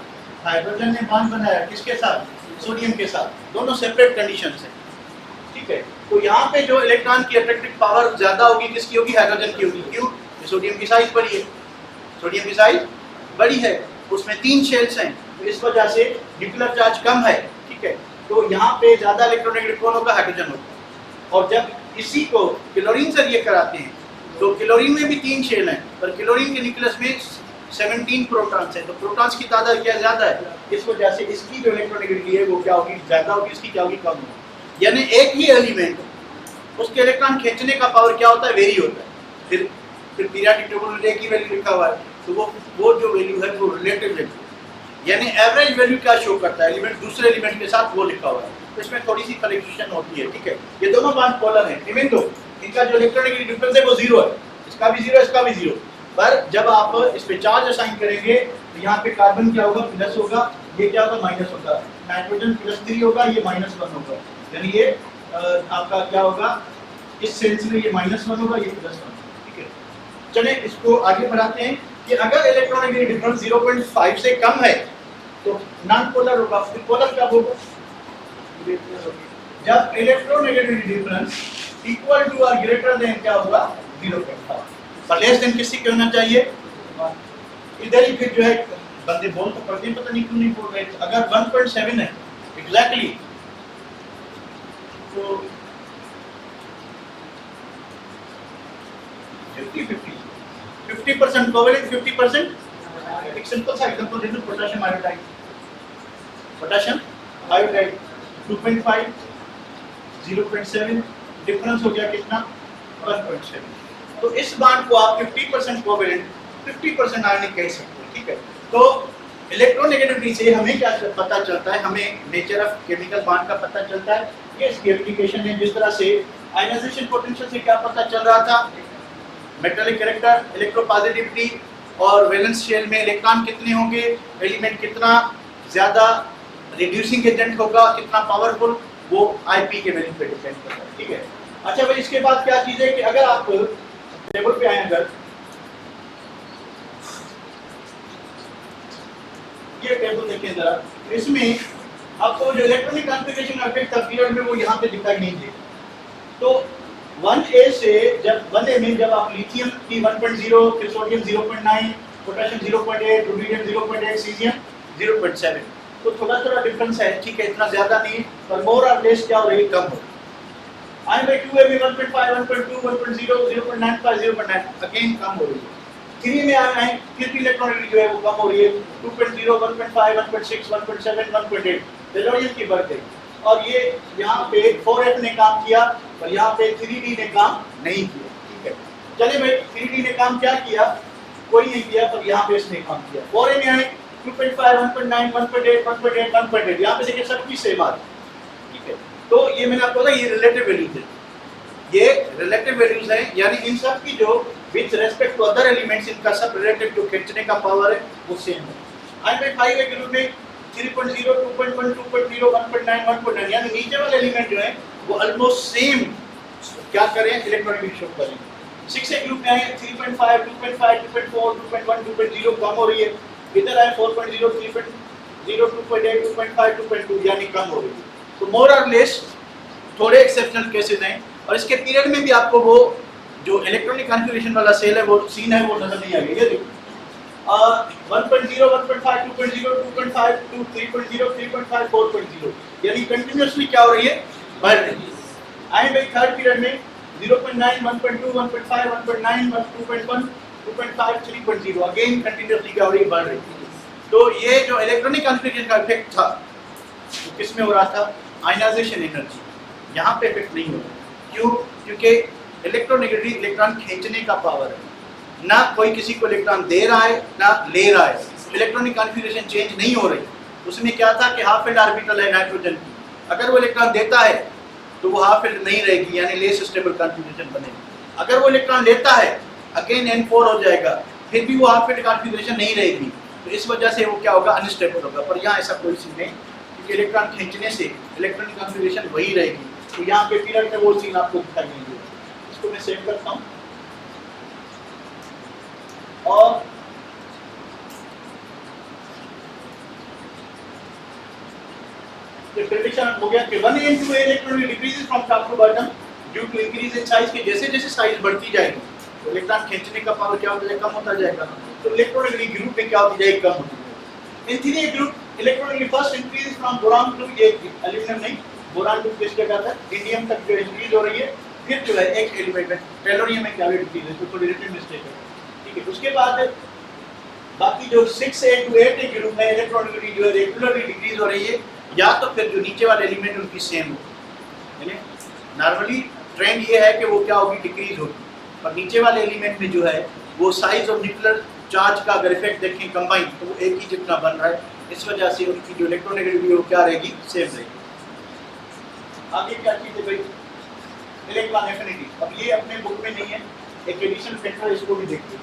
हाइड्रोजन ने बॉन्ड बनाया किसके साथ, सोडियम के साथ, दोनों सेपरेट कंडीशंस हैं, ठीक है। तो यहाँ पे जो इलेक्ट्रॉन की अट्रैक्टिव पावर ज्यादा होगी किसकी होगी, हाइड्रोजन की होगी। क्यों, सोडियम की साइज बड़ी है, सोडियम की साइज बड़ी है, उसमें 3 शेल्स हैं, तो इस वजह से न्यूक्लियर चार्ज कम है, ठीक है। तो यहाँ पे ज्यादा इलेक्ट्रोनेगेटिव कौन होगा, हाइड्रोजन होगा। और जब इसी को क्लोरीन से रिएक्ट कराते हैं तो क्लोरीन में भी 3 शेल हैं, पर क्लोरीन के न्यूक्लियस में 17 प्रोटॉन्स हैं, तो प्रोटॉन्स की तादाद क्या ज्यादा है, इस वजह से इसकी जो इलेक्ट्रोनेगेटिविटी है वो क्या होगी, ज्यादा होगी, इसकी क्या होगी, कम होगी। यानी एक ही एलिमेंट उसके इलेक्ट्रॉन खींचने का पावर क्या होता है, वेरी होता है। फिर पीरियोडिक टेबल में एक ही वैल्यू लिखा हुआ है, तो वो जो वैल्यू है वो रिलेटिव वैल्यू, यानी एवरेज वैल्यू क्या शो करता है, एलिमेंट दूसरे एलिमेंट के साथ वो लिखा हुआ है, तो इसमें थोड़ी सी फ्लक्चुएशन होती है, ठीक है। ये दोनों बॉन्ड पोलर हैं, इवन दो इनका जो इलेक्ट्रोनेगेटिव डिफरेंस है वो 0 है, इसका भी 0 इसका भी 0, पर जब आप इस पे चार्ज असाइन करेंगे तो यहाँ पे कार्बन क्या होगा, प्लस होगा, ये क्या होगा, माइनस होगा, नाइट्रोजन +3 होगा, ये -1 होगा, यानी ये आपका क्या होगा, इस सेंस में ये -1 होगा, ये +1, ठीक है। चले इसको आगे बढ़ाते हैं कि अगर इलेक्ट्रोनेगेटिव डिफरेंस 0.5 से कम है तो नॉन पोलर होगा, फिर पोलर कब होगा, जब इलेक्ट्रोनेगेटिविटी डिफरेंस इक्वल टू और ग्रेटर देन क्या होगा, 0.5, पर लेस देन किसी के होना चाहिए, इधर ही फिर जो है बंदे बोल तो पड़ते हैं, पता नहीं क्यों नहीं बोल रहे। अगर 1.7 है एग्जैक्टली तो 50% कोवेलेंट, 50%। एक सिंपल सा एग्जांपल दे दूं, potassium iodide, potassium iodide 2.5, 0.7, difference हो गया कितना, 1.7। तो इस बॉन्ड को आप 50% कोवेलेंट, 50% आयनिक कह सकते हैं, ठीक है। तो इलेक्ट्रोनेगेटिविटी से हमें क्या पता चलता है, हमें नेचर ऑफ केमिकल बॉन्ड का पता चलता है, ये इसकी एप्लीकेशन है। जिस तरह से आयनाइजेशन पोटेंशियल से क्या पता चल रहा था, मेटालिक कैरेक्टर, इलेक्ट्रोपॉजिटिविटी और वैलेंस शेल में इलेक्ट्रॉन कितने होंगे, एलिमेंट कितना ज्यादा रिड्यूसिंग एजेंट होगा, कितना पावरफुल, वो आईपी के वैल्यू पे डिपेंड करता है, ठीक है। अच्छा भाई, इसके बाद क्या चीज है कि अगर आप टेबल पे आए, अगर ये टेबल देखें जरा, इसमें आपको जो इलेक्ट्रॉनिक कॉन्फ़िगरेशन इफेक्ट था पीरियड में वो यहाँ पे दिखाई नहीं दे। तो 1A से जब 1A में जब आप लिथियम की 1.0, फिर सोडियम 0.9, पोटेशियम 0.8, रुबिडियम 0.8, सीजियम 0.7, तो थोड़ा थोड़ा डिफरेंस है, ठीक है, इतना ज्यादा नहीं, पर मोर और लेस क्या हो रही है, कम हो। आई में 2A में 1.5, 1.2, 1.0, 0.95, 0.9, अगेन कम हो रही है। 3 में आए हैं, फिर भी इलेक्ट्रॉनिक जो है वो कम हो रही है, 2.0, 1.5, 1.6, 1.7, 1.8, वैल्यूज की बढ़ गई। और ये यहाँ पे 4F ने काम किया, पर यहाँ पे 3D ने काम नहीं किया, ठीक है। चलिए भाई, 3D ने काम क्या किया, कोई नहीं किया, पर यहाँ पे इसने काम किया। 4A में आए 2.5, 1.9, 1.8, 1.8, 1.8, यहाँ पे देखिए सबकी सेम आ रही, ठीक है। तो ये मैंने आपको बताया, ये रिलेटिव वैल्यूज है, ये रिलेटिव वैल्यूज हैं, यानी इन सब की जो with respect to other elements, इनका सब रिलेटिव जो खींचने का पावर है वो सेम है। आई में 5A के ग्रुप में 3.0, 2.1, 2.0, 1.9, 1.9, यानी नीचे वाले एलिमेंट जो हैं वो ऑलमोस्ट सेम क्या करें, इलेक्ट्रॉनिक शो करें। 6A ग्रुप में आए 3.5, 2.5, 2.4, 2.1, 2.0 कम हो रही है, इधर आए 4.0, 3.0, 2.8, 2.5, 2.2, यानी कम हो रही है। तो मोर और लेस थोड़े एक्सेप्शनल केसेस हैं, और इसके पीरियड में भी आपको वो जो इलेक्ट्रॉनिक कॉन्फ़िगरेशन वाला सेल है, वो सीन है, वो नजर नहीं आ रही है। ये देखो 1.0, 1.5, 2.0, 2.5, 2, 3.0, 3.5, 4.0, यानी कंटिन्यूअसली क्या हो रही है, बढ़ रही है। आए भाई थर्ड पीरियड में 0.9, 1.2, 1.5, 1.9, 2.1, 2.5, 3.0, अगेन कंटिन्यूअसली क्या हो रही है, बढ़ रही है। तो ये जो इलेक्ट्रॉनिक कॉन्फ़िगरेशन का इफेक्ट था वो किस में हो रहा था, आयनाइजेशन एनर्जी, यहाँ पे इफेक्ट नहीं हो रहा। क्यों, क्योंकि इलेक्ट्रोनेगेटिविटी इलेक्ट्रॉन खींचने का पावर है, ना कोई किसी को इलेक्ट्रॉन दे रहा है ना ले रहा है। इलेक्ट्रॉनिक कॉन्फ़िगरेशन चेंज नहीं हो रही। उसमें क्या था कि हाफ फील्ड ऑर्बिटल है नाइट्रोजन की, अगर वो इलेक्ट्रॉन देता है तो वो हाफ फील्ड नहीं रहेगी, यानी लेस स्टेबल कॉन्फ़िगरेशन बनेगी। अगर वो इलेक्ट्रॉन लेता है अगेन N4 हो जाएगा, फिर भी वो हाफ फील्ड कॉन्फ़िगरेशन नहीं रहेगी, तो इस वजह से वो क्या होगा, अनस्टेबल होगा। पर यहाँ ऐसा कोई सीन नहीं, क्योंकि इलेक्ट्रॉन खींचने से इलेक्ट्रॉनिक कॉन्फ़िगरेशन वही रहेगी। तो यहाँ पे पीरियड में वो सीन आपको दिखाई देंगे। इसको मैं सेव करता हूँ और ये प्रेडिक्शन हो गया कि 1n2 electron decreases from top to bottom due to increase in size, के जैसे जैसे साइज बढ़ती जाएगी तो इलेक्ट्रॉन खींचने का पावर क्या होता जाएगा, कम होता जाएगा। तो इलेक्ट्रॉनिक ग्रुप में क्या होती जाएगी, कम होती जाएगी। In three group electronic first increase from boron to, ये एल्यूमिनियम नहीं, बोरान टू किस जगह था, इंडियम तक जो इंक्रीज हो रही है। फिर जो है एक एलिमेंट है टेलोनियम में क्या डिक्रीज है, तो थोड़ी रिटन मिस्टेक है, ठीक है। उसके बाद बाकी जो 6 से 8 के ग्रुप में इलेक्ट्रॉनिक जो है रेगुलरली डिक्रीज हो रही है, या तो फिर जो नीचे वाले एलिमेंट उनकी सेम हो, यानी नॉर्मली ट्रेंड ये है कि वो क्या होगी, डिक्रीज होगी। पर नीचे वाले एलिमेंट में जो है वो साइज ऑफ न्यूक्लियर चार्ज का अगर इफेक्ट देखें कंबाइन, तो वो एक ही जितना बन रहा है, इस वजह से उनकी जो इलेक्ट्रोनेगेटिविटी है वो क्या रहेगी, सेम रहेगी। आगे क्या चीज़ है भाई, इलेक्ट्रॉन एफिनिटी। अब ये अपने बुक में नहीं है, एक एडिशन फैक्टर, इसको भी देखते हैं।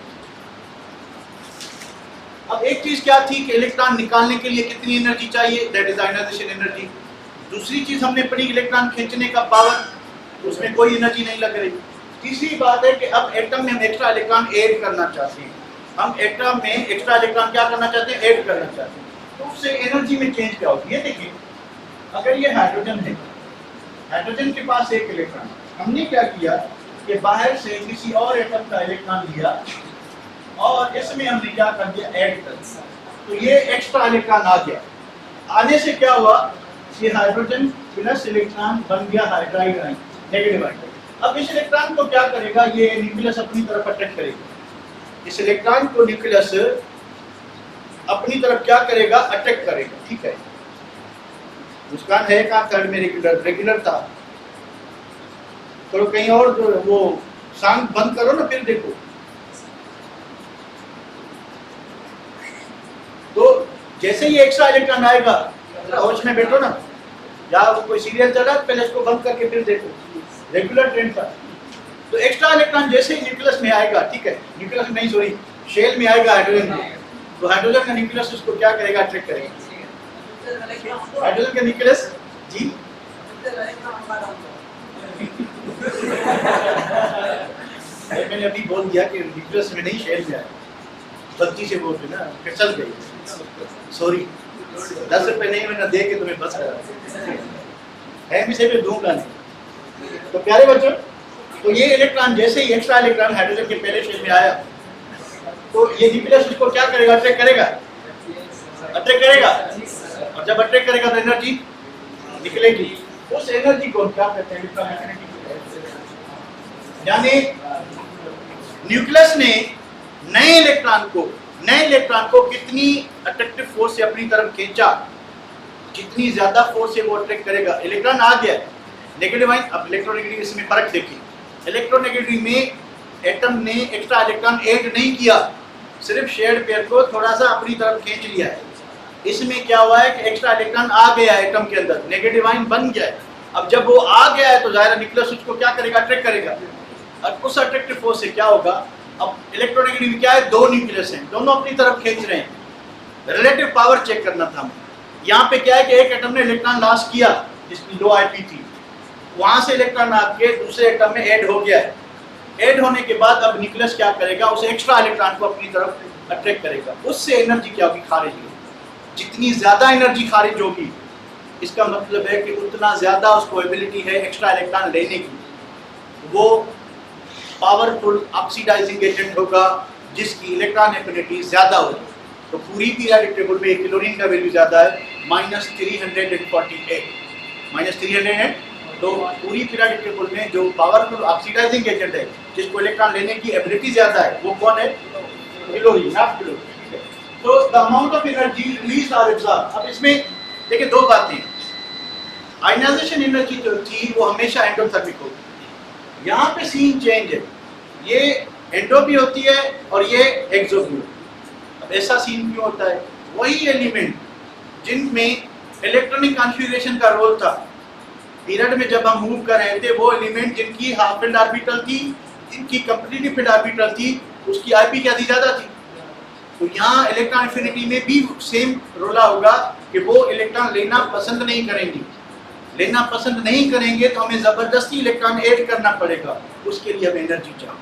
अब एक चीज क्या थी कि इलेक्ट्रॉन निकालने के लिए कितनी एनर्जी चाहिए, दैट इज आयनाइजेशन एनर्जी। दूसरी चीज हमने पढ़ी इलेक्ट्रॉन खींचने का पावर, उसमें कोई एनर्जी नहीं लग रही। तीसरी बात है कि अब एटम में हम एक्स्ट्रा इलेक्ट्रॉन ऐड करना चाहते हैं, हम एटम में एक्स्ट्रा इलेक्ट्रॉन क्या करना चाहते हैं, ऐड करना चाहते हैं, तो उससे एनर्जी में चेंज क्या होती है। देखिए अगर ये हाइड्रोजन है, हाइड्रोजन के पास एक इलेक्ट्रॉन, हमने क्या किया कि बाहर से किसी और एटम का इलेक्ट्रॉन लिया और इसमें हमने क्या कर दिया, ऐड कर दिया, तो ये एक्स्ट्रा इलेक्ट्रॉन आ गया। आने से क्या हुआ, ये हाइड्रोजन प्लस इलेक्ट्रॉन बन गया हाइड्राइड आयन, नेगेटिव आयन। अब इस इलेक्ट्रॉन को क्या करेगा, ये न्यूक्लियस अपनी तरफ अट्रैक्ट करेगा, इस इलेक्ट्रॉन को न्यूक्लियस अपनी तरफ क्या करेगा, अट्रैक्ट करेगा, ठीक है। मुस्कान है कहाँ, थर्ड में रेगुलर था, तो कहीं और जो वो सॉन्ग बंद करो ना, फिर देखो। तो जैसे ही एक्स्ट्रा इलेक्ट्रॉन आएगा, हाउस में बैठो ना, या कोई सीरियल चला पहले इसको बंद करके फिर देखो, रेगुलर ट्रेंड था। तो एक्स्ट्रा इलेक्ट्रॉन जैसे ही न्यूक्लियस में आएगा, ठीक है, न्यूक्लियस नहीं सॉरी शेल में आएगा हाइड्रोजन में, तो हाइड्रोजन का न्यूक्लियस उसको क्या करेगा, अट्रैक्ट करेगा। हाइड्रोजन का न्यूक्लियस जी मैंने अभी बोल दिया कि न्यूक्लियस में नहीं शेल में आया, गलती से बोल ना, फिसल गई, सॉरी। 10 रुपए नहीं मैंने दे के तुम्हें बस करा है, भी से दूंगा नहीं। तो प्यारे बच्चों, तो ये इलेक्ट्रॉन जैसे ही एक्स्ट्रा इलेक्ट्रॉन हाइड्रोजन के पहले शेल में आया, तो ये न्यूक्लियस उसको क्या करेगा, अट्रैक्ट करेगा, अट्रैक्ट करेगा, और जब अट्रैक्ट करेगा तो एनर्जी निकलेगी। उस एनर्जी को क्या कहते हैं, इलेक्ट्रॉन एफिनिटी। यानी न्यूक्लियस ने नए इलेक्ट्रॉन को कितनी अट्रैक्टिव फोर्स से अपनी तरफ खींचा, जितनी ज्यादा फोर्स से वो अट्रैक्ट करेगा। इलेक्ट्रॉन आ गया नेगेटिव आयन। अब इलेक्ट्रोनेगेटिव इसमें फर्क देखिए, इलेक्ट्रोनेगेटिव में एटम ने एक्स्ट्रा इलेक्ट्रॉन ऐड नहीं किया, सिर्फ शेयर्ड पेयर को थोड़ा सा अपनी तरफ खींच लिया है। इसमें क्या हुआ है कि एक्स्ट्रा इलेक्ट्रॉन आ गया है एटम के अंदर, नेगेटिव आयन बन गया है। अब जब वो आ गया है तो जाहिर न्यूक्लियस उसको क्या करेगा, अट्रैक्ट करेगा। और उस अट्रैक्टिव फोर्स से क्या होगा, अब इलेक्ट्रोनेगेटिव क्या है, दो न्यूक्लियस हैं, दोनों अपनी तरफ खींच रहे हैं। रिलेटिव पावर चेक करना था हमें। यहाँ पे क्या है कि एक एटम ने इलेक्ट्रॉन लॉस किया जिसकी लो आईपी थी, वहां से इलेक्ट्रॉन आके दूसरे एटम में ऐड हो गया है। ऐड होने के बाद अब न्यूक्लियस क्या करेगा, उस एक्स्ट्रा इलेक्ट्रॉन को अपनी तरफ अट्रैक्ट करेगा। उससे एनर्जी क्या होगी, खारिज होगी। जितनी ज्यादा एनर्जी खारिज होगी, इसका मतलब है कि उतना ज्यादा उसको एबिलिटी है एक्स्ट्रा इलेक्ट्रॉन लेने की। वो पावरफुल ऑक्सीडाइजिंग एजेंट होगा जिसकी इलेक्ट्रॉन एफिनिटी ज्यादा होगी। तो पूरी पीरियोडिक टेबल में क्लोरीन का वैल्यू ज्यादा है, -348, -300। तो पूरी पीरियोडिक टेबल में जो पावरफुल ऑक्सीडाइजिंग एजेंट है जिसको इलेक्ट्रॉन लेने की एबिलिटी ज्यादा है, वो कौन है, क्लोरीन, नॉट क्लोरीन। तो the amount of energy released और एब्जॉर्ब। अब इसमें देखिए दो बातें, आयनाइजेशन एनर्जी जो थी वो हमेशा एंडोथर्मिक होगी, यहाँ पे सीन चेंज है, ये एंट्रोपी होती है और ये एक्सोपी। अब ऐसा सीन क्यों होता है? वही एलिमेंट जिनमें इलेक्ट्रॉनिक कॉन्फ़िगरेशन का रोल था पीरियड में जब हम मूव कर रहे थे, वो एलिमेंट जिनकी हाफ फील्ड ऑर्बिटल थी, जिनकी कंप्लीटली फील्ड ऑर्बिटल थी, उसकी आईपी क्या थी? ज़्यादा थी। तो यहाँ इलेक्ट्रॉन एफिनिटी में भी सेम रोला होगा कि वो इलेक्ट्रॉन लेना पसंद नहीं करेंगे। लेना पसंद नहीं करेंगे तो हमें ज़बरदस्ती इलेक्ट्रॉन ऐड करना पड़ेगा, उसके लिए हमें एनर्जी चाहिए।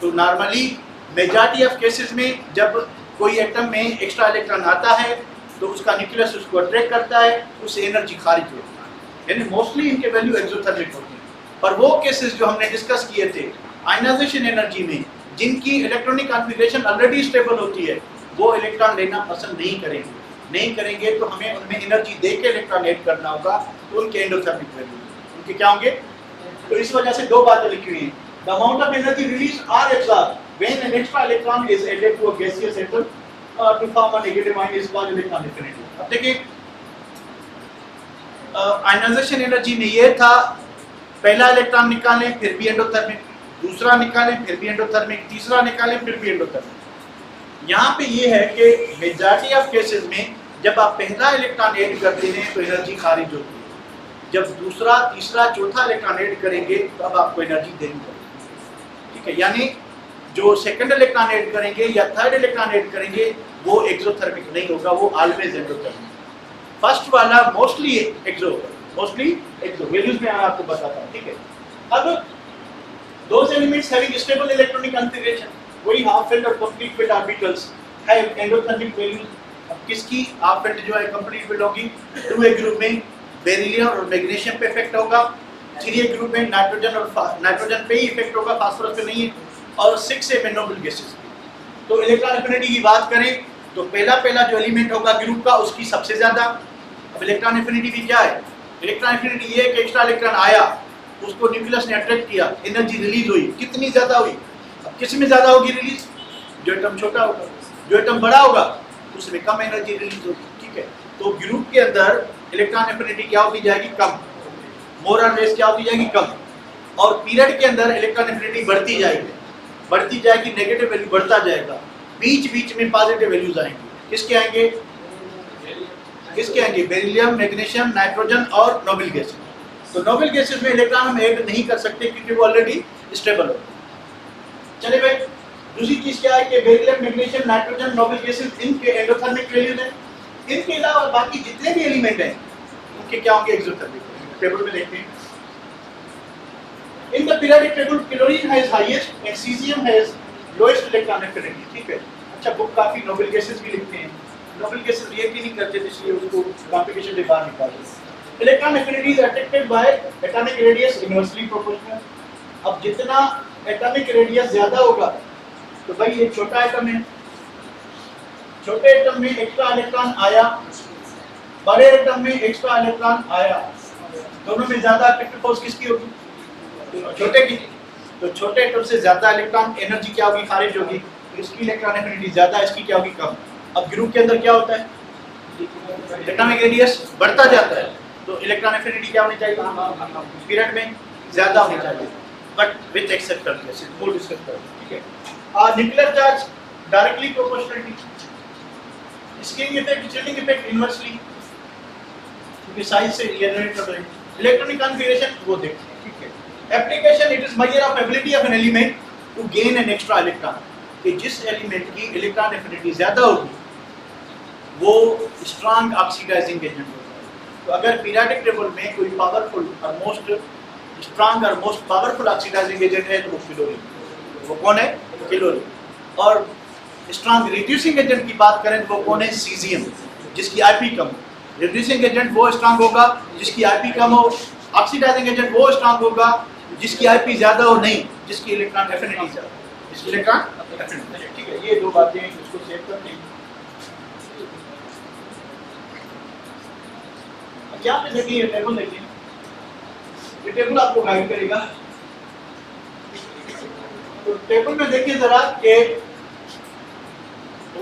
तो नॉर्मली मेजॉरिटी ऑफ केसेस में जब कोई एटम में एक्स्ट्रा इलेक्ट्रॉन आता है तो उसका न्यूक्लियस उसको अट्रैक्ट करता है, उससे एनर्जी खारिज होता है, यानी मोस्टली इनके वैल्यू एक्सोथर्मिक होती है। पर वो केसेस जो हमने डिस्कस किए थे आयनाइजेशन एनर्जी में, जिनकी इलेक्ट्रॉनिक कॉन्फ़िगरेशन ऑलरेडी स्टेबल होती है, वो इलेक्ट्रॉन लेना पसंद नहीं करेंगे तो हमें उनमें एनर्जी दे के इलेक्ट्रॉन ऐड करना होगा, तो उनके एंडोथर्मिक वैल्यू उनके क्या होंगे? तो इस वजह से दो बातें लिखी हुई हैं। The amount of energy release or absorb when an extra electron is added to a gaseous atom to form a negative ion is called electron affinity. अब देखिए आयनाइजेशन एनर्जी में ये था, पहला इलेक्ट्रॉन निकालें फिर भी एंडोथर्मिक, दूसरा निकालें फिर भी एंडोथर्मिक, तीसरा निकालें फिर भी एंडोथर्मिक। यहाँ पे ये है कि मेजॉरिटी ऑफ केसेस में जब आप पहला इलेक्ट्रॉन ऐड करते हैं तो एनर्जी खारिज होती है, जब दूसरा तीसरा चौथा इलेक्ट्रॉन ऐड करेंगे तो अब आपको एनर्जी देनी पड़ेगी। ठीक है, यानी जो सेकंड इलेक्ट्रॉन ऐड करेंगे या थर्ड इलेक्ट्रॉन ऐड करेंगे वो एक्सोथर्मिक नहीं होगा, वो ऑलवेज एंडोथर्मिक। फर्स्ट वाला मोस्टली एक्सो वैल्यूज में आपको बताता हूँ। ठीक है, अब those elements having stable electronic configuration, वही हाफ फील्ड और complete field orbitals have endothermic values. अब किसकी हाफ फील्ड जो है कंप्लीट फील्ड होगी? 2A ग्रुप में बेरिलियम और मैग्नीशियम पे इफेक्ट होगा, 3A ग्रुप में नाइट्रोजन पे ही इफेक्ट होगा, फास्फोरस पे नहीं है, और 6A में नोबल गैसेस। तो इलेक्ट्रॉन एफिनिटी की बात करें तो पहला जो एलिमेंट होगा ग्रुप का उसकी सबसे ज्यादा। अब इलेक्ट्रॉन एफिनिटी भी क्या है? इलेक्ट्रॉन एफिनिटी ये है कि एक्स्ट्रा इलेक्ट्रॉन आया, उसको न्यूक्लियस ने अट्रैक्ट किया, एनर्जी रिलीज हुई, कितनी ज्यादा हुई? अब किस में ज्यादा होगी रिलीज? जो एटम छोटा होगा, जो एटम बड़ा होगा उसमें कम एनर्जी रिलीज होगी। ठीक है, तो ग्रुप के अंदर इलेक्ट्रॉन एफिनिटी क्या होती जाएगी? कम, मोर और लेस क्या होती जाएगी? कम। और पीरियड के अंदर इलेक्ट्रॉन एफिनिटी बढ़ती जाएगी, नेगेटिव वैल्यू बढ़ता जाएगा, बीच में पॉजिटिव वैल्यूज आएंगे। किसके आएंगे? बेरिलियम, मैग्नीशियम, नाइट्रोजन और नोबल गैसेस। तो नोबल गैसेस में इलेक्ट्रॉन हम ऐड नहीं कर सकते क्योंकि वो ऑलरेडी स्टेबल हो। चलिए भाई, दूसरी चीज क्या है कि beryllium, magnesium, nitrogen, noble gases इनके एंडोथर्मिक वैल्यूज हैं। इनके अलावा बाकी जितने भी एलिमेंट हैं उनके क्या होंगे? एक्सोथर्मिक। टेबल में देखते हैं, इन the periodic table chlorine has highest and caesium has lowest electron affinity. ठीक है, अच्छा बुक काफी नोबल गैसेस भी लिखते हैं, नोबल गैसेस रिएक्ट ही नहीं करते इसलिए उसको कॉम्प्लिकेशन से बाहर निकाल देते। Electron affinity is attracted by atomic radius inversely proportional. अब जितना एटॉमिक रेडियस ज्यादा होगा तो भाई ये छोटा एटम है, छोटे एटम में एक्स्ट्रा इलेक्ट्रॉन आया, बड़े एटम में एक्स्ट्रा इलेक्ट्रॉन आया, दोनों में ज्यादा अट्रैक्टिव फोर्स किसकी होगी? छोटे की। तो छोटे एटम से ज्यादा इलेक्ट्रॉन एनर्जी क्या होगी? खारिज होगी। इसकी इलेक्ट्रॉन एफिनिटी ज्यादा, इसकी क्या होगी? कम। अब ग्रुप के अंदर क्या होता है? एटॉमिक रेडियस बढ़ता जाता है, तो इलेक्ट्रॉन एफिनिटी क्या होनी चाहिए? पीरियड में ज्यादा होनी चाहिए, बट विद एक्सेप्शन जैसे वो डिस्कस करें। ठीक है, nuclear charge directly proportionality, skiing effect, chilling effect inversely, क्योंकि साइज से जनरेट कर रहे हैं। इलेक्ट्रॉनिक कॉन्फ़िगरेशन वो देखते हैं। ठीक है, application, it is measure of ability of an element to gain an extra electron, कि जिस एलिमेंट की इलेक्ट्रॉन एफिनिटी ज्यादा होगी वो स्ट्रांग ऑक्सीडाइजिंग एजेंट होगा। तो अगर पीरियोडिक टेबल में कोई पावरफुल और मोस्ट स्ट्रांग और मोस्ट पावरफुल ऑक्सीडाइजिंग एजेंट है तो वो क्लोरीन। वो कौन है? क्लोरीन। और स्ट्रांग रिड्यूसिंग एजेंट की बात करें तो वो कौन है? सीजियम, जिसकी आईपी कम हो। रिड्यूसिंग एजेंट वो स्ट्रांग होगा जिसकी आईपी कम हो, ऑक्सीडाइजिंग एजेंट वो स्ट्रांग होगा जिसकी आईपी ज्यादा हो, नहीं जिसकी इलेक्ट्रॉन एफिनिटी ज्यादा, जिसकी इलेक्ट्रॉन एफिनिटी। ठीक है, ये दो बातें इसको सेव करते हैं। क्या पे देखिए ये टेबल, देखिए ये टेबल आपको गाइड करेगा। तो टेबल में देखिए जरा कि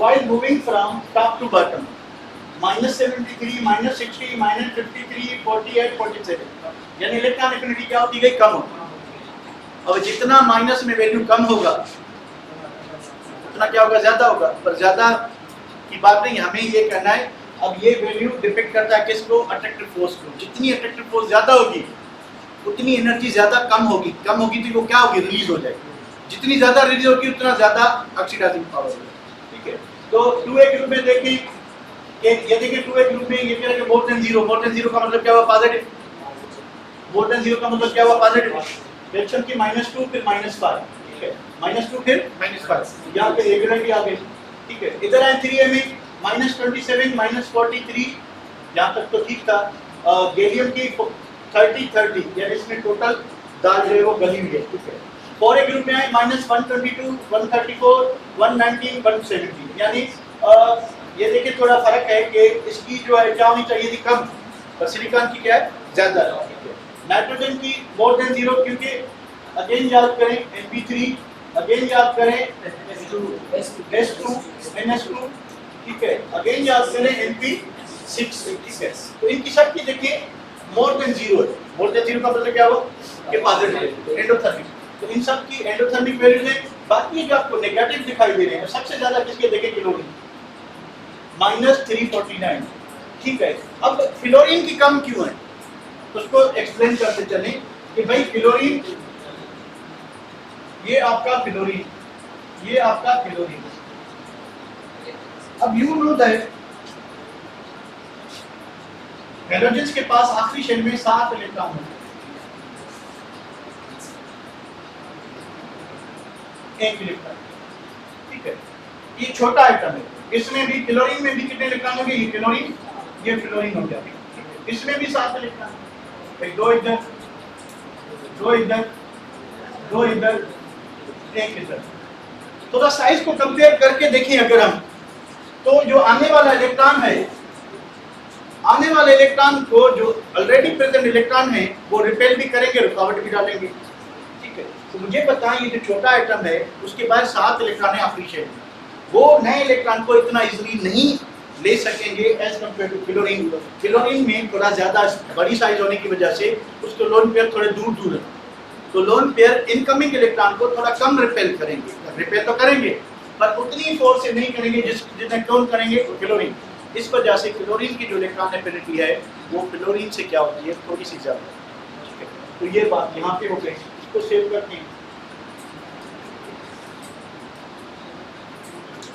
while moving from top to bottom, -73, -60, -53, 48, 47, यानी इलेक्ट्रॉन एफिनिटी क्या होती गई? कम होती। अब जितना माइनस में वैल्यू कम होगा उतना क्या होगा, ज्यादा होगा। पर ज्यादा की बात नहीं, हमें ये कहना है अब ये वैल्यू डिपेंड करता है किसको, अट्रैक्टिव फोर्स को। जितनी अट्रैक्टिव फोर्स ज्यादा होगी उतनी एनर्जी ज्यादा कम होगी तो वो क्या होगी, रिलीज हो जाएगी। जितनी ज्यादा रिलीज होगी उतना ज्यादा ऑक्सीडाइजिंग पावर होगी। ठीक है, तो 2a ग्रुप में देखिए ये देखिए 2a ग्रुप में ये कह रहा है मोर देन 0 का मतलब क्या हुआ, पॉजिटिव। मोर देन 0 का मतलब क्या हुआ, पॉजिटिव। रिएक्शन की -2 फिर -5, ठीक है, -2 फिर -5, यहां पे रेगुलरिटी आ गई। ठीक है, इधर है 3a में -27 -43, यहां तक तो ठीक था। गैलियम की 30 यानी इसमें टोटल दाल जो है वो गली हुई है। ठीक है, 4a ग्रुप में आए -122 134 119 170, यानी ये देखिए थोड़ा फर्क है कि इसकी जो है क्या होनी चाहिए थी, कम, पर सिलिकॉन की क्या है, ज्यादा है। नाइट्रोजन की मोर देन 0, क्योंकि अगेन याद करें Np3, अगेन याद करें S2 NS2, ठीक है, अगेन याद करें Np6, ठीक है। तो इनकी सबकी देखिए मोर देन 0 है। मोर देन 0 का मतलब क्या हुआ कि पॉजिटिव, एंडोथर्मिक। तो इन सब की एंडोथर्मिक वैल्यूज है। बाकी जो आपको नेगेटिव दिखाई दे रहे हैं सबसे ज्यादा किसके देखें, क्लोरीन -349, ठीक है। अब फ्लोरीन की कम क्यों है, उसको एक्सप्लेन करते चलें कि भाई फ्लोरीन, ये आपका फ्लोरीन, ये आपका फ्लोरीन। अब यू नो दैट हैलोजेंस के पास आखिरी शेल में 7 इलेक्ट्रॉन होते हैं, 1 इलेक्ट्रॉन, ठीक है। ये छोटा आइटम है। इसमें भी क्लोरीन में भी कितने इलेक्ट्रॉन होंगे, ये क्लोरीन, ये फ्लोरीन हो गया, इसमें भी 7 इलेक्ट्रॉन, भाई 2 इधर 2 इधर 2 इधर 1 इधर। थोड़ा साइज को कंपेयर करके देखिए अगर हम, तो जो आने वाला इलेक्ट्रॉन है, आने वाले इलेक्ट्रॉन को जो ऑलरेडी प्रेजेंट इलेक्ट्रॉन है वो रिपेल भी करेंगे, रुकावट भी डालेंगे, ठीक है। तो मुझे बताएं ये जो छोटा आइटम है उसके बाद 7 इलेक्ट्रॉन है आखिरी शेल में, वो नए इलेक्ट्रॉन को इतना इजीली नहीं ले सकेंगे as compare to chlorine. Chlorine में थोड़ा ज्यादा बड़ी साइज होने की वजह से उसके लोन पेयर थोड़े दूर दूर है, तो लोन पेयर इनकमिंग इलेक्ट्रॉन को थोड़ा कम रिपेल करेंगे। रिपेल तो करेंगे पर उतनी फोर्स से नहीं करेंगे जितने कौन करेंगे, क्लोरीन। इस वजह से क्लोरीन की जो इलेक्ट्रॉन एफिनिटी है वो फ्लोरीन से क्या होती है, थोड़ी सी ज्यादा, ठीक है। तो ये बात यहाँ पे हो गई, इसको सेव करते हैं।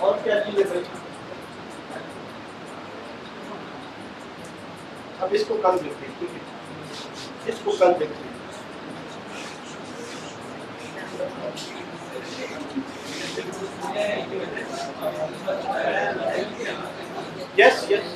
और क्या चीज है भाई, अब इसको कल देखते हैं, ठीक है, इसको कल देखते हैं। Yes, yes.